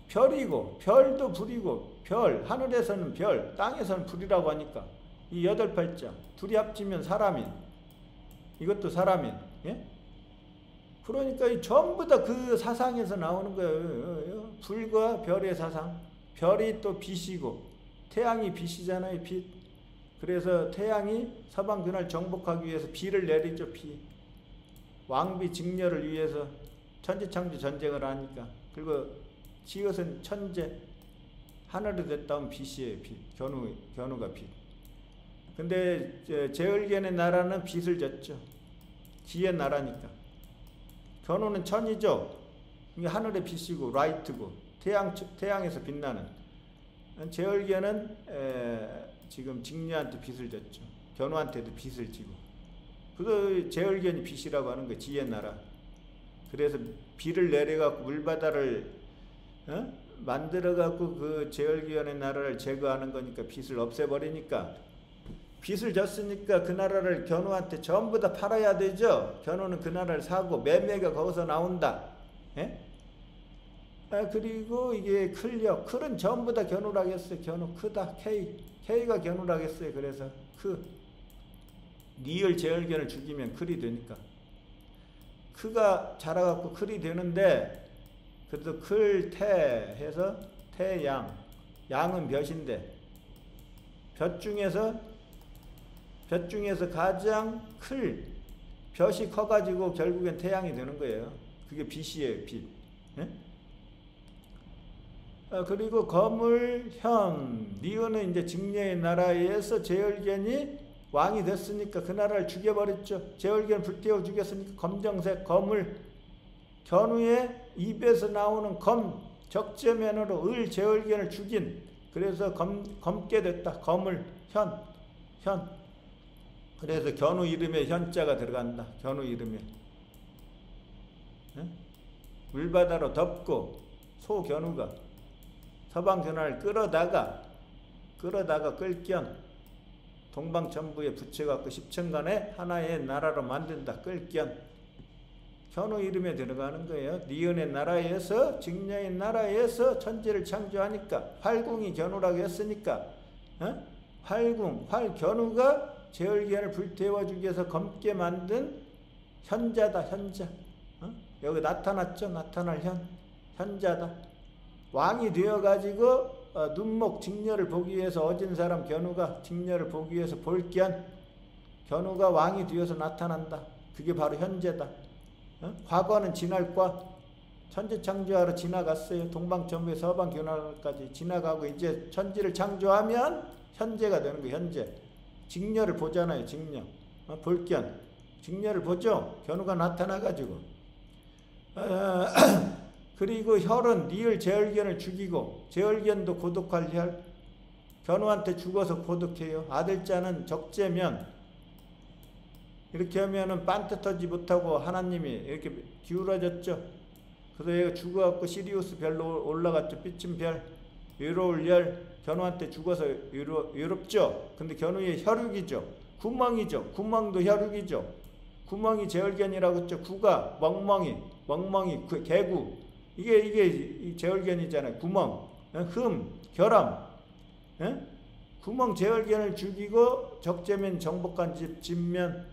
별이고, 별도 불이고, 별, 하늘에서는 별, 땅에서는 불이라고 하니까 이 8팔자 둘이 합치면 사람인, 이것도 사람인. 예? 그러니까 이 전부 다 그 사상에서 나오는 거예요. 불과 별의 사상. 별이 또 빛이고, 태양이 빛이잖아요. 빛. 그래서 태양이 서방 그날 정복하기 위해서 비를 내리죠. 비. 왕비 직녀를 위해서 천지창조 전쟁을 하니까. 그리고 지읒은 천재. 하늘이 됐다면 빛이에요. 빛. 견우가 빛. 근데 제얼견의 나라는 빛을 졌죠. 지의 나라니까. 견우는 천이죠. 이게 하늘의 빛이고 라이트고 태양에서 빛나는. 제얼견은 지금 직녀한테 빛을 졌죠. 견우한테도 빛을 지고. 그거 제얼견이 빛이라고 하는 거예요. 지의 나라. 그래서 비를 내려갖고 물바다를 만들어갖고 그 제얼견의 나라를 제거하는 거니까, 빛을 없애버리니까. 빛을 졌으니까 그 나라를 견우한테 전부 다 팔아야 되죠. 견우는 그 나라를 사고 매매가 거기서 나온다. 예? 그리고 이게 클력. 클은 전부 다 견우라고 했어요. 견우 크다. K가 견우라고 했어요. 그래서 니을 제얼견을 죽이면 클이 되니까. 크가 자라갖고 클이 되는데, 그래도 클태 해서 태양. 양은 볕인데, 볕 중에서 가장 볕이 커가지고 결국엔 태양이 되는 거예요. 그게 빛이에요. 빛. 예? 그리고 거물현. 니은은 이제 직녀의 나라에서 제얼견이 왕이 됐으니까 그 나라를 죽여버렸죠. 제얼견 불태워 죽였으니까 검정색 거물. 견우의 입에서 나오는 검. 적재면으로 을 제얼견을 죽인. 그래서 검게 됐다. 거물 현. 그래서 견우 이름에 현자가 들어간다. 견우 이름에. 물바다로 덮고 소견우가 서방 견우를 끌어다가 끌견. 동방천부에 붙여갖고 십천간에 하나의 나라로 만든다. 끌견. 견우 이름에 들어가는 거예요. 니은의 나라에서, 직녀의 나라에서 천지를 창조하니까, 활궁이 견우라고 했으니까, 견우가 제얼견을 불태워주기 위해서 검게 만든 현자다. 현자. 여기 나타났죠. 나타날 현자다. 왕이 되어가지고 눈목 직녀를 보기 위해서 어진 사람 견우가 직녀를 보기 위해서 볼견. 견우가 왕이 되어서 나타난다. 그게 바로 현재다. 과거는 진할과 천지창조하러 지나갔어요. 동방천부에 서방견화까지 지나가고 이제 천지를 창조하면 현재가 되는 거예요. 현재. 직녀를 보잖아요. 직녀. 볼견. 직녀를 보죠. 견우가 나타나가지고. 그리고 혈은 니을 제얼견을 죽이고, 제얼견도 고독할 혈. 견우한테 죽어서 고독해요. 아들자는 적재면. 이렇게 하면은 빤듯하지 못하고 하나님이 이렇게 기울어졌죠. 그래서 얘가 죽어갖고 시리우스 별로 올라갔죠. 삐친 별, 외로울 열. 견우한테 죽어서 외롭죠. 근데 견우의 혈육이죠. 구멍이죠. 구멍도 혈육이죠. 구멍이 제얼견이라고 했죠. 구가 멍멍이, 그 개구. 이게 제얼견이잖아요. 구멍, 결함. 예? 구멍 제얼견을 죽이고 적재면 정복한 집면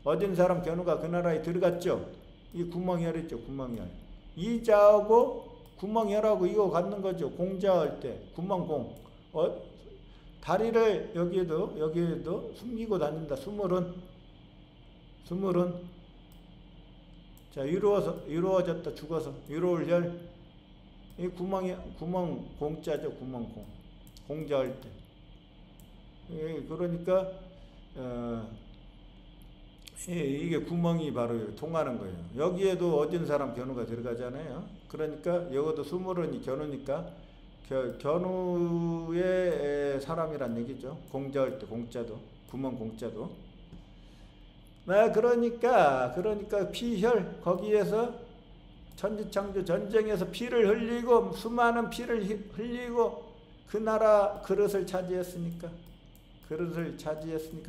얻은 사람 견우가 그 나라에 들어갔죠. 이 구멍혈이죠. 구멍혈. 이자하고 구멍혈하고 이거 갖는 거죠. 공자할 때 구멍공. 다리를 여기에도 숨기고 다닌다. 수물은 자 이루어졌다. 죽어서 이루울 열. 이 구멍 공자죠. 구멍공. 공자할 때. 그러니까 이게 구멍이 바로 통하는 거예요. 여기에도 얻은 사람 견우가 들어가잖아요. 그러니까 여기도 수물은이 견우니까 견우의 사람이란 얘기죠. 공자할 때 공자도 구멍 공자도. 그러니까 피혈 거기에서 천지창조 전쟁에서 피를 흘리고 수많은 피를 흘리고 그 나라 그릇을 차지했으니까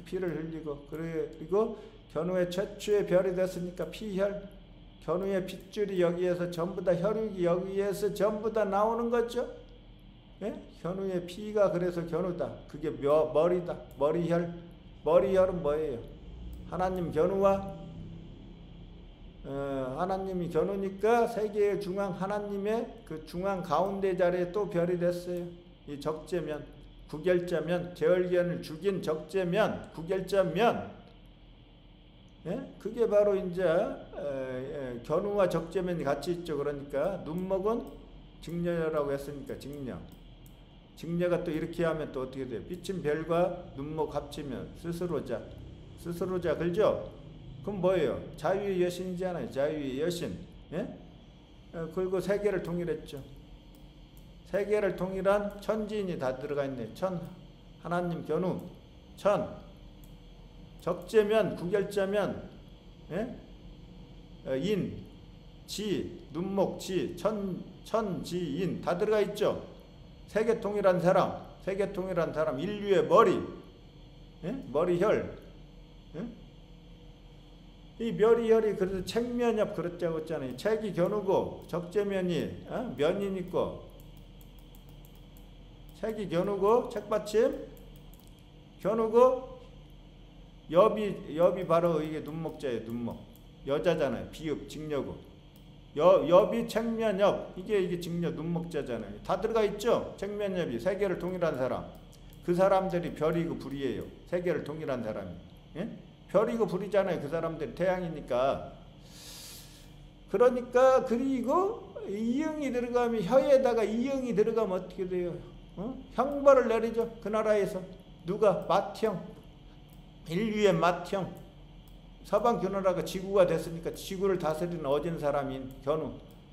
피를 흘리고 그리고 견우의 최초의 별이 됐으니까 피혈. 견우의 핏줄이 여기에서 전부 다 혈육이 여기에서 전부 다 나오는 거죠. 예? 견우의 피가 그래서 견우다. 그게 머리다. 머리혈. 머리혈은 뭐예요? 하나님 견우와 하나님이 견우니까 세계의 중앙 하나님의 그 중앙 가운데 자리에 또 별이 됐어요. 이 적재면 구결자면 제얼견을 죽인 적재면 구결자면 예? 그게 바로 이제 견우와 적재면이 같이 있죠. 그러니까 눈먹은 직녀라고 했으니까 직녀가 또 이렇게 하면 또 어떻게 돼요? 삐친 별과 눈목 합치면 스스로자 그죠? 그럼 뭐예요? 자유의 여신이잖아요. 자유의 여신. 예? 그리고 세계를 통일했죠. 세계를 통일한 천지인이 다 들어가 있네. 하나님 견우, 적재면, 구결자면, 예? 눈목, 천지인 다 들어가 있죠. 세계 통일한 사람, 인류의 머리, 예? 머리혈, 예? 이 머리혈이 그래서 책면엽 그렇다고 했잖아요. 책이 견우고 적재면이 면인 있고. 책이 견우고 책받침 견우고 엽이 바로 이게 눈목자예요. 눈목 여자잖아요. 비읍 직녀고 엽이 책면엽 이게 직녀 눈목자잖아요. 다 들어가 있죠. 책면엽이 세계를 통일한 사람. 그 사람들이 별이고 불이에요. 세계를 통일한 사람이. 예? 별이고 불이잖아요. 그 사람들이 태양이니까. 그리고 이응이 들어가면 혀에다가 이응이 들어가면 어떻게 돼요? 형벌을 내리죠. 그 나라에서. 누가? 맏형. 인류의 맏형. 서방 견우라가 지구가 됐으니까 지구를 다스리는 어진 사람인 견우.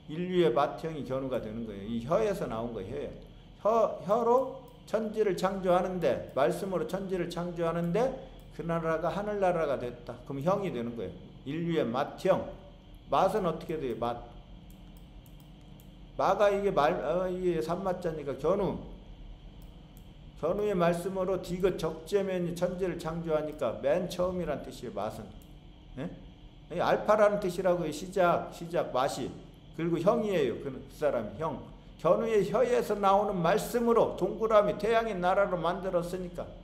인류의 맏형이 견우가 되는 거예요. 이 혀에서 나온 거예요. 혀로 천지를 창조하는데 말씀으로 천지를 창조하는데 그 나라가 하늘나라가 됐다. 그럼 형이 되는 거예요. 인류의 맏형. 맏은 어떻게 돼요? 마가 이게 산마자니까 견우의 말씀으로 디귿 적재면이 천지를 창조하니까 맨 처음이란 뜻이에요. 맏은. 예? 알파라는 뜻이라고요. 시작 맛이. 그리고 형이에요. 그 사람이 형. 견우의 혀에서 나오는 말씀으로 동그라미 태양의 나라로 만들었으니까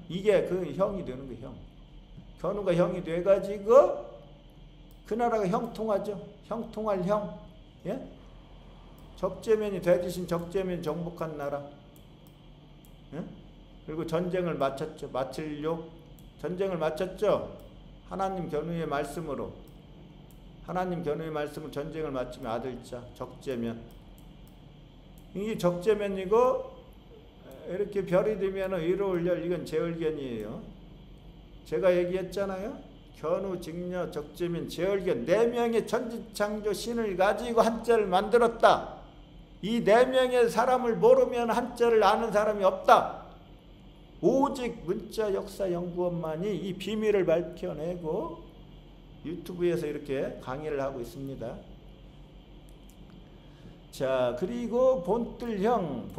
이게 그 형이 되는 거예요. 형. 견우가 형이 돼가지고 그 나라가 형통하죠. 형통할 형. 예? 적재면이 돼지신 적재면 정복한 나라. 예? 그리고 전쟁을 마쳤죠. 마칠욕 전쟁을 마쳤죠. 하나님 견우의 말씀으로 전쟁을 마치면 아들자 적재면. 이게 적재면이고 이렇게 별이 되면 위로올 열 이건 제얼견이에요. 제가 얘기했잖아요. 견우, 직녀, 적재면, 제얼견 4명의 천지창조 신을 가지고 한자를 만들었다. 이 4명의 사람을 모르면 한자를 아는 사람이 없다. 오직 문자역사연구원만이 이 비밀을 밝혀내고 유튜브에서 이렇게 강의를 하고 있습니다. 자, 그리고 본뜰형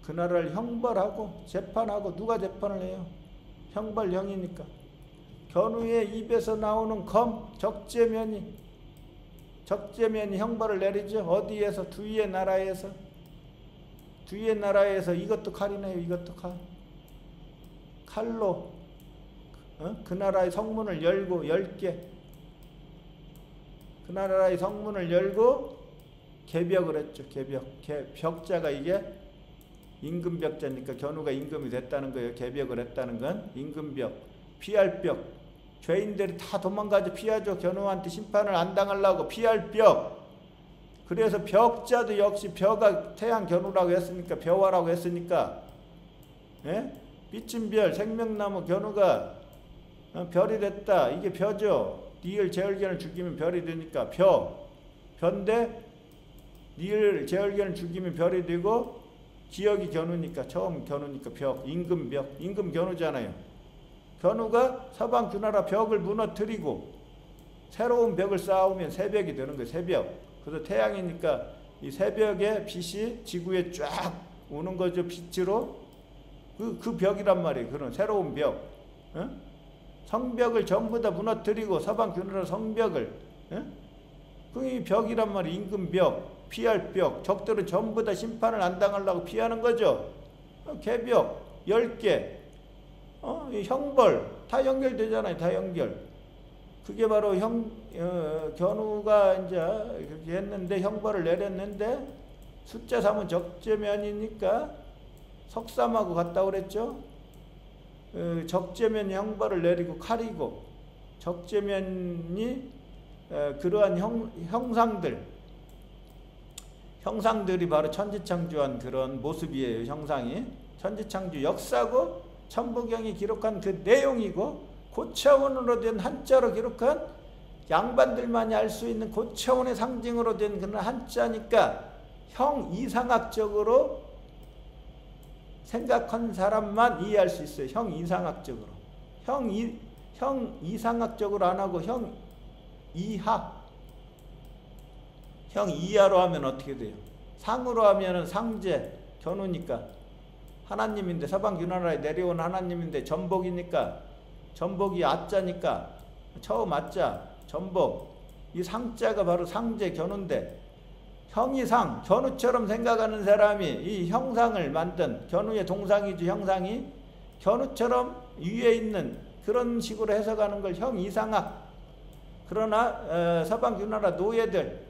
그 나라를 형벌하고 재판하고. 누가 재판을 해요? 형벌형이니까. 견우의 입에서 나오는 검, 적재면이 형벌을 내리죠. 어디에서? 두위의 나라에서. 두위의 나라에서. 이것도 칼이네요. 이것도 칼. 칼로 그 나라의 성문을 열고 10개. 그 나라의 성문을 열고 개벽을 했죠. 개벽. 벽자가 이게 임금벽자니까 견우가 임금이 됐다는 거예요. 개벽을 했다는 건 임금벽. 피할 벽. 죄인들이 다 도망가죠. 피하죠. 견우한테 심판을 안 당하려고 피할 벽. 그래서 벽자도 역시 벼가 태양 견우라고 했으니까 벼화라고 했으니까, 예? 빛은 별, 생명나무 견우가 별이 됐다. 이게 벼죠. 니을 제얼견을 죽이면 별이 되니까 벼인데 니을 제얼견을 죽이면 별이 되고 기역이 견우니까 처음 견우니까 벽, 임금벽, 임금 견우잖아요. 견우가 서방 주나라 벽을 무너뜨리고 새로운 벽을 쌓으면 새벽이 되는 거예요. 새벽. 그래서 태양이니까 이 새벽의 빛이 지구에 쫙 오는 거죠. 빛으로. 그 벽이란 말이에요. 그런 새로운 벽. 어? 성벽을 전부 다 무너뜨리고 서방 주나라 성벽을, 그 벽이란 말이에요. 임금벽, 피할 벽. 적들은 전부 다 심판을 안 당하려고 피하는 거죠. 개벽 10개, 형벌 다 연결되잖아요. 다 연결. 그게 바로 견우가 이제 그렇게 했는데 형벌을 내렸는데 숫자 3은 적재면이니까 석삼하고 같다고 그랬죠. 적재면 형벌을 내리고 칼이고, 적재면이 그러한 형상들이 바로 천지창조한 그런 모습이에요. 형상이 천지창조 역사고 천부경이 기록한 그 내용이고, 고차원으로 된 한자로 기록한 양반들만이 알 수 있는 고차원의 상징으로 된 그런 한자니까 형이상학적으로 생각한 사람만 이해할 수 있어요. 형이상학적으로. 형이상학적으로 안 하고 형이하로 하면 어떻게 돼요? 상으로 하면은 상제, 견우니까 하나님인데, 서방 유나라에 내려온 하나님인데 전복이니까, 전복이 아자니까 처음 아자, 전복. 이 상자가 바로 상제, 견우인데 형이상, 견우처럼 생각하는 사람이 이 형상을 만든, 견우의 동상이죠. 형상이 견우처럼 위에 있는 그런 식으로 해석하는 걸 형이상학. 그러나 서방 유나라 노예들,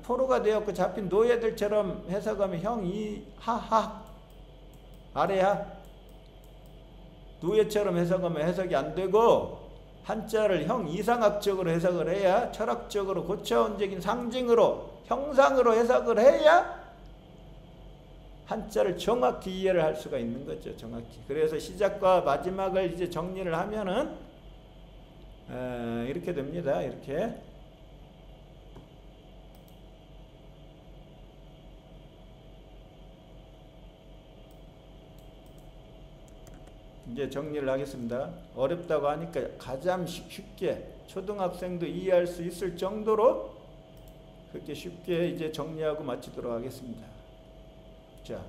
포로가 되었고 잡힌 노예들처럼 해석하면 형이하학, 아래하. 노예처럼 해석하면 해석이 안 되고 한자를 형이상학적으로 해석을 해야, 철학적으로 고차원적인 상징으로, 형상으로 해석을 해야 한자를 정확히 이해를 할 수가 있는 거죠. 정확히. 그래서 시작과 마지막을 이제 정리를 하면은 이렇게 됩니다. 이렇게. 이제 정리를 하겠습니다. 어렵다고 하니까 가장 쉽게 초등학생도 이해할 수 있을 정도로 그렇게 쉽게 이제 정리하고 마치도록 하겠습니다. 자,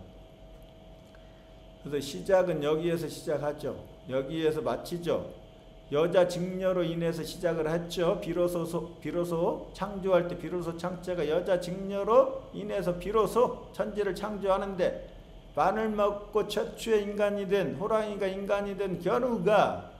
그래서 시작은 여기에서 시작하죠. 여기에서 마치죠. 여자 직녀로 인해서 시작을 했죠. 비로소 창조할 때 비로소 창자가 여자 직녀로 인해서 비로소 천지를 창조하는데, 마늘 먹고 처추의 인간이 된, 호랑이가 인간이 된 견우가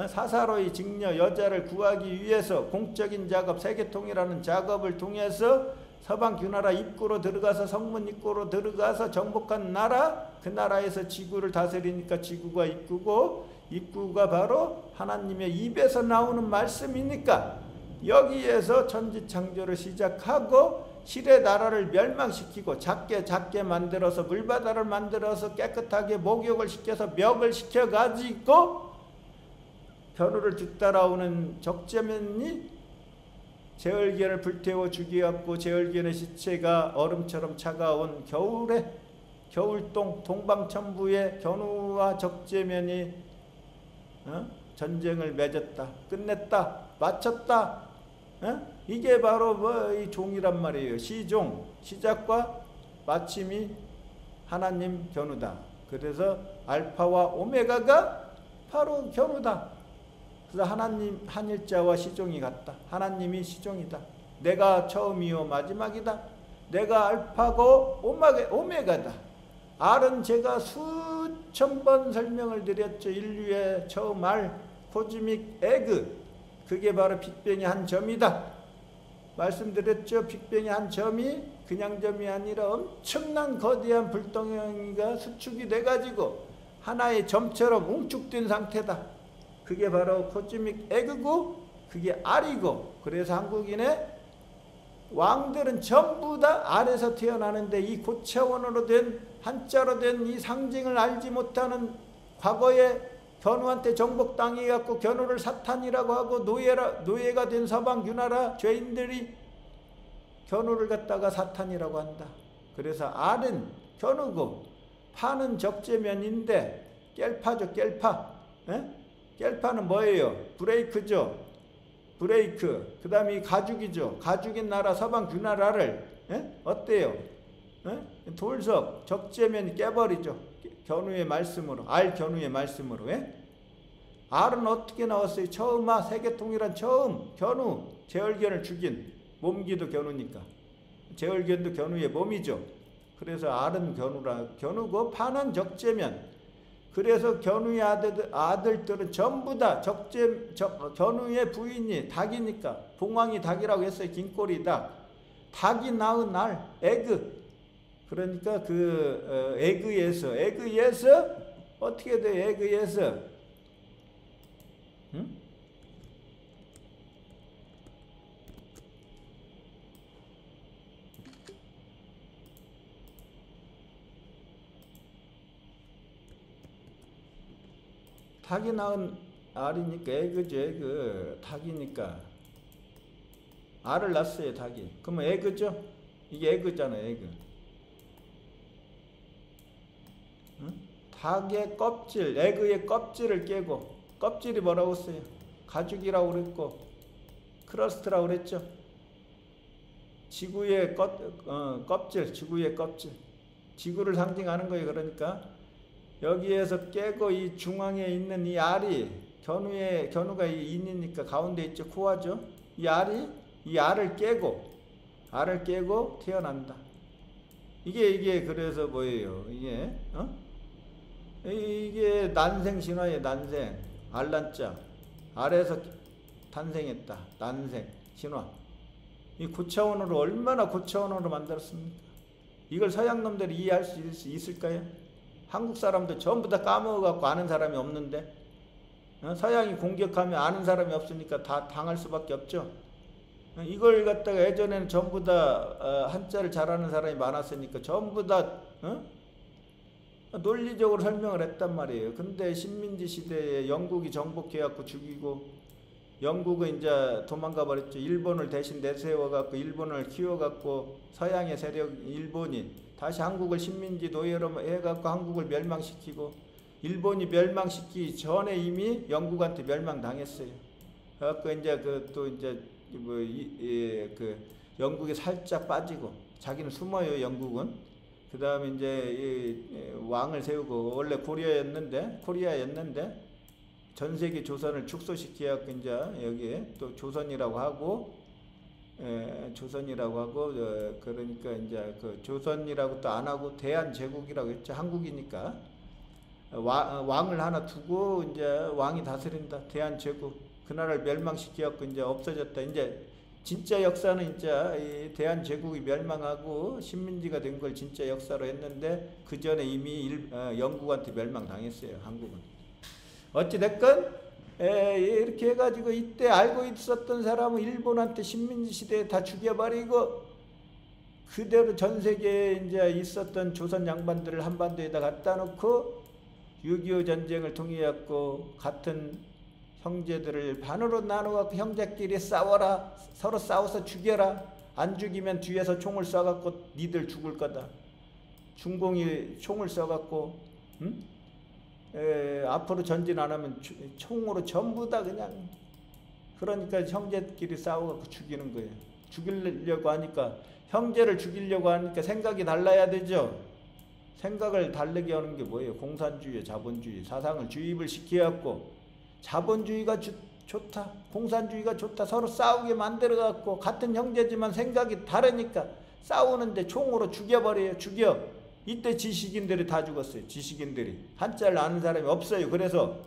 사사로이 직녀 여자를 구하기 위해서 공적인 작업, 세계통이라는 작업을 통해서 서방 규나라 입구로 들어가서, 성문 입구로 들어가서 정복한 나라, 그 나라에서 지구를 다스리니까 지구가 입구고, 입구가 바로 하나님의 입에서 나오는 말씀이니까 여기에서 천지창조를 시작하고 실의 나라를 멸망시키고 작게 만들어서 물바다를 만들어서 깨끗하게 목욕을 시켜서 멱을 시켜가지고 견우를 뒤따라오는 적재면이 제얼견을 불태워 죽여갖고 제얼견의 시체가 얼음처럼 차가운 겨울동 동방천부의 견우와 적재면이 전쟁을 맺었다, 끝냈다, 마쳤다. 이게 바로 뭐 이 종이란 말이에요. 시종, 시작과 마침이 하나님 견우다. 그래서 알파와 오메가가 바로 견우다. 그래서 하나님 한일자와 시종이 같다. 하나님이 시종이다. 내가 처음이요 마지막이다. 내가 알파고 오메가다. R은 제가 수천 번 설명을 드렸죠. 인류의 처음 R, 코즈믹 에그. 그게 바로 빅뱅의 한 점이다. 말씀드렸죠. 빅뱅의 한 점이 그냥 점이 아니라 엄청난 거대한 불덩이가 수축이 돼가지고 하나의 점처럼 웅축된 상태다. 그게 바로 코즈믹 에그고 그게 R이고, 그래서 한국인의 왕들은 전부 다 R에서 태어나는데 이 고차원으로 된 한자로 된 이 상징을 알지 못하는 과거에 견우한테 정복당해갖고 견우를 사탄이라고 하고 노예가 된 서방규나라 죄인들이 견우를 갖다가 사탄이라고 한다. 그래서 R은 견우고 파는 적재면인데 깰파죠. 깰파. 깰파는 뭐예요? 브레이크죠. 브레이크. 그 다음에 가죽이죠. 가죽인 나라 서방규나라를 어때요? 돌석 적재면 깨버리죠. 견우의 말씀으로, R 견우의 말씀으로. R은 어떻게 나왔어요? 처음아 세계통일한 처음 견우 제얼견을 죽인 몸기도 견우니까 제얼견도 견우의 몸이죠. 그래서 R은 견우고 파는 적재면. 그래서 견우의 아들들은 전부 다 견우의 부인이 닭이니까 봉황이 닭이라고 했어요. 긴꼬리 닭. 닭이 낳은 알 에그. 그러니까 그 에그에서 어떻게 돼? 에그에서 닭이 낳은 알이니까 에그죠. 에그. 닭이니까 알을 낳았어요. 닭이. 그러면 에그죠. 이게 에그잖아요. 에그. 닭의 껍질, 에그의 껍질을 깨고, 껍질이 뭐라고 했어요? 가죽이라고 그랬고 크러스트라고 그랬죠. 지구의 껍질, 지구의 껍질, 지구를 상징하는 거예요. 그러니까 여기에서 깨고 이 중앙에 있는 이 알이 견우가 이 인이니까 가운데 있죠. 코아죠. 이 알을 깨고 태어난다. 이게 그래서 뭐예요? 이게 난생 신화의 난생. 알란자. 알에서 탄생했다. 난생 신화. 이 고차원으로 얼마나 고차원으로 만들었습니까? 이걸 서양 놈들이 이해할 수 있을까요? 한국 사람들 전부 다 까먹어갖고 아는 사람이 없는데, 서양이 공격하면 아는 사람이 없으니까 다 당할 수밖에 없죠. 이걸 갖다가 예전에는 전부 다 한자를 잘하는 사람이 많았으니까 전부 다 논리적으로 설명을 했단 말이에요. 근데 식민지 시대에 영국이 정복해갖고 죽이고, 영국은 이제 도망가 버렸죠. 일본을 대신 내세워갖고 일본을 키워갖고 서양의 세력 일본이 다시 한국을 식민지 노예로 해갖고 한국을 멸망시키고, 일본이 멸망시키기 전에 이미 영국한테 멸망당했어요. 그래갖고 이제 영국이 살짝 빠지고, 자기는 숨어요. 영국은. 그 다음에 이제 왕을 세우고, 원래 코리아였는데 전 세계 조선을 축소시켜갖고 이제 여기에 또 조선이라고 하고, 그러니까 이제 그 조선이라고 또 안 하고 대한제국이라고 했죠. 한국이니까 왕을 하나 두고 이제 왕이 다스린다. 대한제국. 그 나라를 멸망시켜갖고 이제 없어졌다. 이제 진짜 역사는 이제 이 대한제국이 멸망하고 식민지가 된 걸 진짜 역사로 했는데, 그 전에 이미 영국한테 멸망당했어요. 한국은. 어찌됐건 이렇게 해가지고 이때 알고 있었던 사람은 일본한테 식민지 시대에 다 죽여버리고, 그대로 전 세계에 이제 있었던 조선 양반들을 한반도에다 갖다 놓고 6.25 전쟁을 통해 갖고 같은 형제들을 반으로 나누어갖고 형제끼리 싸워라. 서로 싸워서 죽여라. 안 죽이면 뒤에서 총을 쏴갖고 니들 죽을 거다. 중공이 총을 쏴갖고 앞으로 전진 안 하면 총으로 전부 다 그냥 그러니까 형제끼리 싸워갖고 죽이는 거예요. 죽이려고 하니까, 형제를 죽이려고 하니까 생각이 달라야 되죠. 생각을 다르게 하는 게 뭐예요? 공산주의, 자본주의, 사상을 주입을 시켜갖고, 자본주의가 좋다, 공산주의가 좋다, 서로 싸우게 만들어갖고, 같은 형제지만 생각이 다르니까 싸우는데 총으로 죽여버려요. 죽여. 이때 지식인들이 다 죽었어요. 지식인들이. 한자를 아는 사람이 없어요. 그래서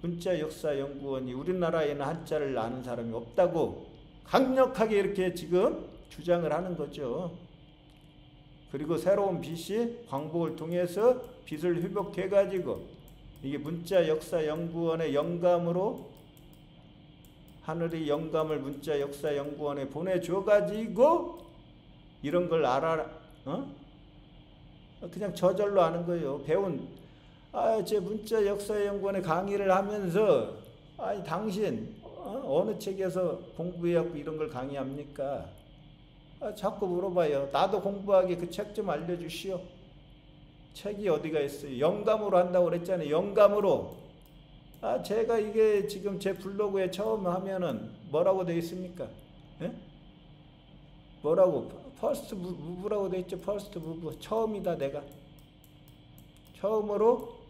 문자역사연구원이 우리나라에는 한자를 아는 사람이 없다고 강력하게 이렇게 지금 주장을 하는 거죠. 그리고 새로운 빛이 광복을 통해서 빛을 회복해가지고, 이게 문자역사연구원의 영감으로, 하늘이 영감을 문자역사연구원에 보내줘가지고 이런 걸 그냥 저절로 아는 거예요. 제 문자역사연구원에 강의를 하면서, 당신 어느 책에서 공부해갖고 이런 걸 강의합니까? 자꾸 물어봐요. 나도 공부하게 그 책 좀 알려주시오. 책이 어디가 있어요? 영감으로 한다고 그랬잖아요. 영감으로. 제가 이게 지금 제 블로그에 처음 하면은 뭐라고 돼 있습니까? 예? 뭐라고? 퍼스트 무브라고 돼 있죠. 퍼스트 무브. 처음이다 내가. 처음으로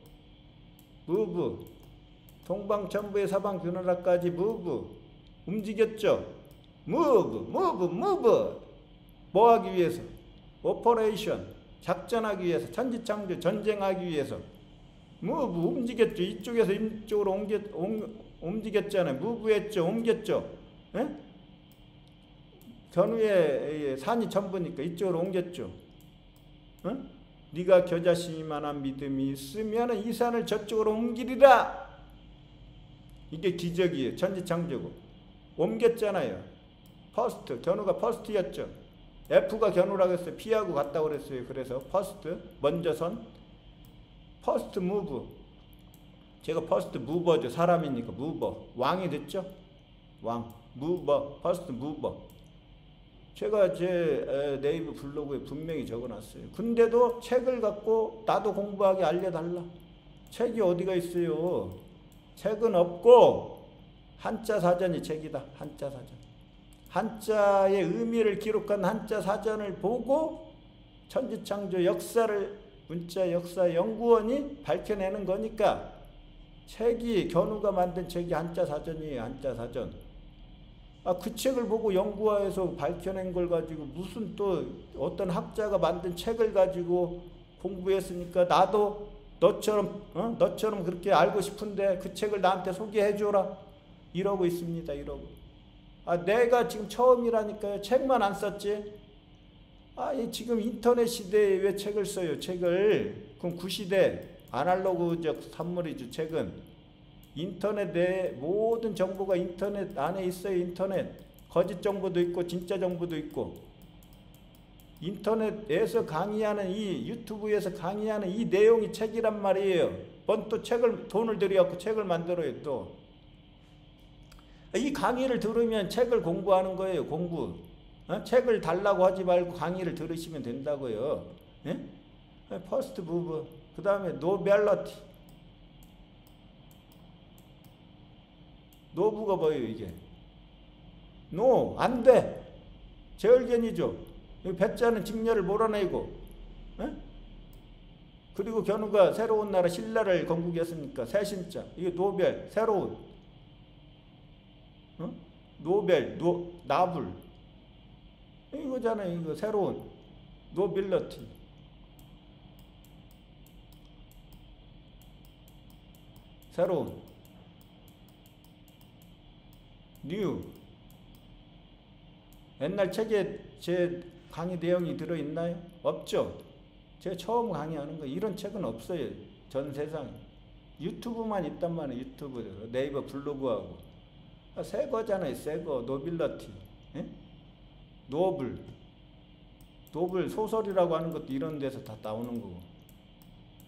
무브. 동방천부의 사방균나라까지 무브. 움직였죠. 무브. 뭐 하기 위해서? 오퍼레이션. 작전하기 위해서. 천지창조. 전쟁하기 위해서. 무브. 움직였죠. 이쪽에서 이쪽으로 움직였잖아요. 무브했죠. 옮겼죠. 예? 견우의 산이 전부니까 이쪽으로 옮겼죠. 응? 네가 겨자씨만한 믿음이 있으면 이 산을 저쪽으로 옮기리라. 이게 기적이에요. 천지창조고. 옮겼잖아요. 퍼스트. 견우가 퍼스트였죠. F가 견우라고 했어요. P하고 같다고 그랬어요. 그래서 퍼스트. 먼저 선. 퍼스트 무브. 제가 퍼스트 무버죠. 사람이니까 무버. 왕이 됐죠. 왕. 무버. 퍼스트 무버. 제가 제 네이버 블로그에 분명히 적어놨어요. 근데도 책을 갖고 나도 공부하게 알려달라. 책이 어디가 있어요? 책은 없고 한자 사전이 책이다. 한자 사전. 한자의 의미를 기록한 한자 사전을 보고 천지창조 역사를 문자역사연구원이 밝혀내는 거니까, 책이 견우가 만든 책이 한자 사전이에요. 한자 사전. 그 책을 보고 연구해서 밝혀낸 걸 가지고 무슨 또 어떤 학자가 만든 책을 가지고 공부했으니까 나도 너처럼 그렇게 알고 싶은데 그 책을 나한테 소개해줘라. 이러고 있습니다. 이러고. 내가 지금 처음이라니까요. 책만 안 썼지. 지금 인터넷 시대에 왜 책을 써요? 책을. 그럼 구시대 아날로그적 산물이죠. 책은. 인터넷 내 모든 정보가 인터넷 안에 있어요. 인터넷. 거짓 정보도 있고 진짜 정보도 있고. 인터넷에서 강의하는 이 유튜브에서 강의하는 이 내용이 책이란 말이에요. 뭔 또 책을 돈을 들여갖고 책을 만들어요. 또 이 강의를 들으면 책을 공부하는 거예요. 공부. 책을 달라고 하지 말고 강의를 들으시면 된다고요. 예? 퍼스트 무브. 그 다음에 노벨러티. 노부가 뭐예요? 이게 안 돼. 제얼견이죠. 배짜는 직녀를 몰아내고, 에? 그리고 견우가 새로운 나라 신라를 건국했으니까 새신자. 이게 노벨. 새로운. 노벨. 나불. 이거잖아요. 이거 새로운. 노빌러티. 새로운. 뉴. 옛날 책에 제 강의 내용이 들어있나요? 없죠. 제가 처음 강의하는 거 이런 책은 없어요. 전 세상에. 유튜브만 있단 말이에요. 유튜브, 네이버 블로그하고. 새 거잖아요. 새 거. 노빌러티. 예? 노블. 소설이라고 하는 것도 이런 데서 다 나오는 거고.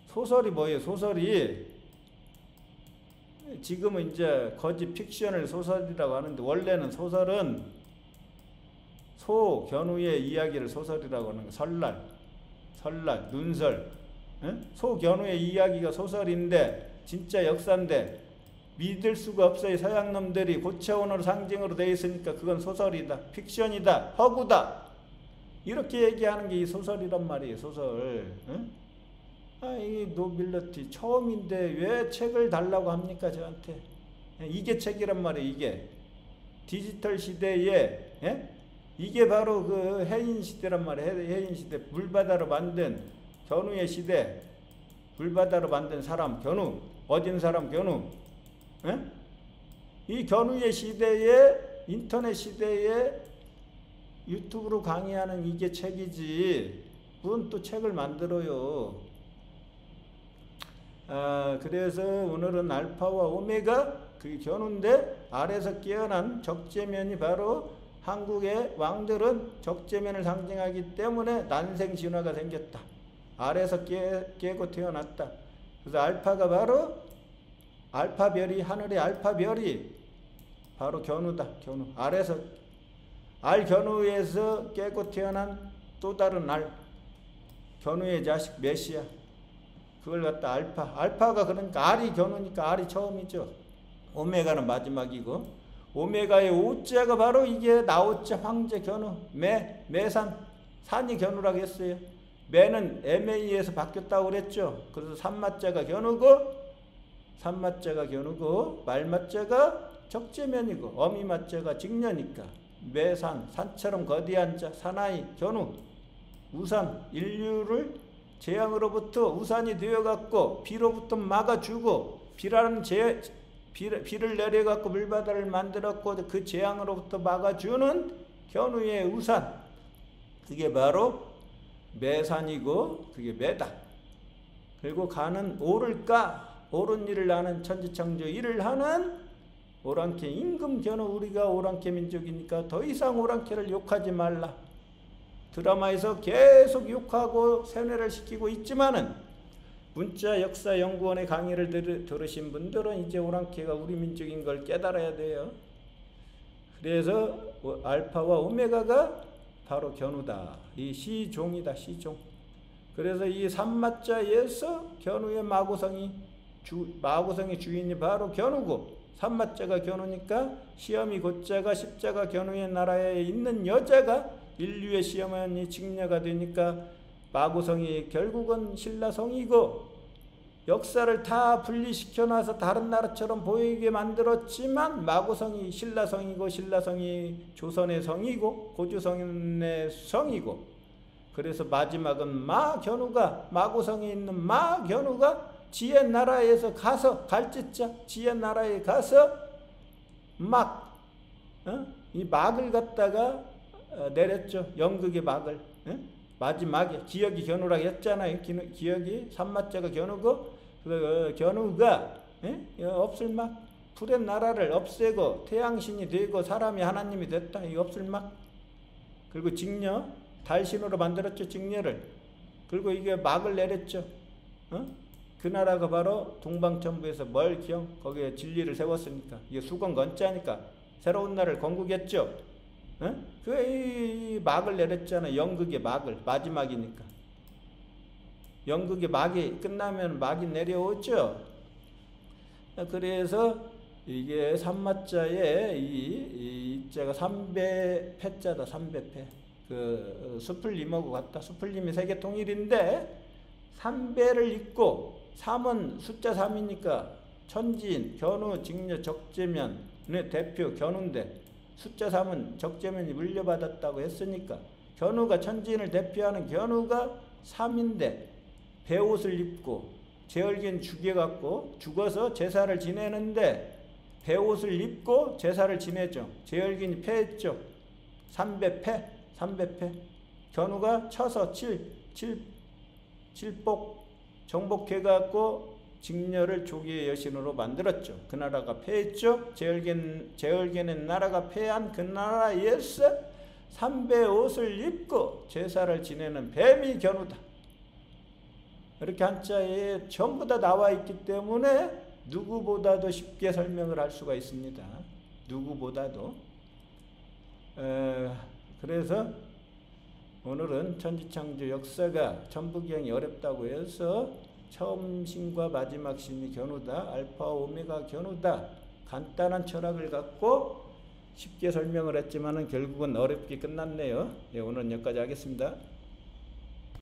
소설이 뭐예요? 소설이 지금은 이제 거짓 픽션을 소설이라고 하는데, 원래는 소설은 소견우의 이야기를 소설이라고 하는 거. 설날, 눈설. 응? 소견우의 이야기가 소설인데 진짜 역사인데 믿을 수가 없어요. 서양 놈들이 고차원으로 상징으로 되어 있으니까 그건 소설이다, 픽션이다, 허구다, 이렇게 얘기하는 게 이 소설이란 말이에요. 소설. 응? 이 노빌리티 처음인데 왜 책을 달라고 합니까 저한테? 이게 책이란 말이에요. 이게 디지털 시대에, 예? 이게 바로 그 해인 시대란 말이에요. 해인 시대, 물바다로 만든 견우의 시대, 물바다로 만든 사람 견우, 어진 사람 견우. 예? 이 견우의 시대에, 인터넷 시대에 유튜브로 강의하는 이게 책이지, 무슨 또 책을 만들어요. 그래서 오늘은 알파와 오메가, 그게 견우인데 아래에서 깨어난 적재면이 바로 한국의 왕들은 적재면을 상징하기 때문에 난생 진화가 생겼다. 아래에서 깨고 태어났다. 그래서 알파가 바로 알파별이, 하늘의 알파별이 바로 견우다. 견우. 아래에서 알견우에서 깨고 태어난 또 다른 알, 견우의 자식 메시아, 그걸 갖다 알파가 그러니까 알이 견우니까 알이 처음이죠. 오메가는 마지막이고, 오메가의 오자가 바로 이게 나오자 황제 견우, 매산, 산이 견우라고 했어요. 매는 MA에서 바뀌었다고 그랬죠. 그래서 산마자가 견우고 말마자가 적재면이고 어미마자가 직녀니까 매산, 산처럼 거대한 자, 사나이, 견우, 우산, 인류를 재앙으로부터 우산이 되어갖고 비로부터 막아주고, 비를 내려갖고 물바다를 만들었고 그 재앙으로부터 막아주는 견우의 우산, 그게 바로 매산이고 그게 매다. 그리고 가는 옳은 일을 하는, 천지창조 일을 하는 오랑캐 임금 견우. 우리가 오랑캐 민족이니까 더 이상 오랑캐를 욕하지 말라. 드라마에서 계속 욕하고 세뇌를 시키고 있지만은 문자 역사 연구원의 강의를 들으신 분들은 이제 오랑캐가 우리 민족인 걸 깨달아야 돼요. 그래서 알파와 오메가가 바로 견우다. 이 시종이다, 시종. 그래서 이 산마자에서 견우의 마구성이 주인이 바로 견우고, 산마자가 견우니까 시험이 곧자가 십자가 견우의 나라에 있는 여자가 인류의 시어머니 직녀가 되니까 마구성이 결국은 신라성이고, 역사를 다 분리시켜놔서 다른 나라처럼 보이게 만들었지만 마구성이 신라성이고, 신라성이 조선의 성이고, 고조선의 성이고, 그래서 마지막은 마구성에 있는 마견우가 지혜 나라에서 가서, 갈지자 지혜 나라에 가서 이 막을 갖다가 내렸죠. 연극의 막을. 마지막에 기억이 견우라고 했잖아요. 기억이 산마자가 견우고, 그 견우가 없을 막, 불의 나라를 없애고 태양신이 되고 사람이 하나님이 됐다. 이 없을 막. 그리고 직녀, 달신으로 만들었죠. 직녀를. 그리고 이게 막을 내렸죠. 그 나라가 바로 동방천부에서 멀경, 거기에 진리를 세웠으니까, 이게 수건 건자니까 새로운 나라를 건국했죠. 그 막을 내렸잖아. 연극의 막을, 마지막이니까. 연극의 막이 끝나면 막이 내려오죠. 그래서 이게 산마자에 이 자가 삼배패자다. 삼배패. 그 수풀림하고 같다. 수풀림이 세계 통일인데 삼배를 잇고, 삼은 숫자 3이니까 천지인, 견우, 직녀, 적재면의 대표 견우인데, 숫자 3은 적재면이 물려받았다고 했으니까 견우가, 천지인을 대표하는 견우가 3인데 배옷을 입고, 제얼긴 죽여갖고 죽어서 제사를 지내는데 배옷을 입고 제사를 지내죠. 제얼긴이 패했죠. 삼배패. 견우가 쳐서 칠복 정복해갖고 직녀를 조기의 여신으로 만들었죠. 그 나라가 패했죠. 제얼겐의 나라가 패한 그 나라에서 삼배 옷을 입고 제사를 지내는 뱀이 견우다. 이렇게 한자에 전부 다 나와 있기 때문에 누구보다도 쉽게 설명을 할 수가 있습니다. 누구보다도. 그래서 오늘은 천지창조 역사가 천부경이 어렵다고 해서 처음 신과 마지막 신이 견우다. 알파 오메가 견우다. 간단한 철학을 갖고 쉽게 설명을 했지만은 결국은 어렵게 끝났네요. 예, 오늘은 여기까지 하겠습니다.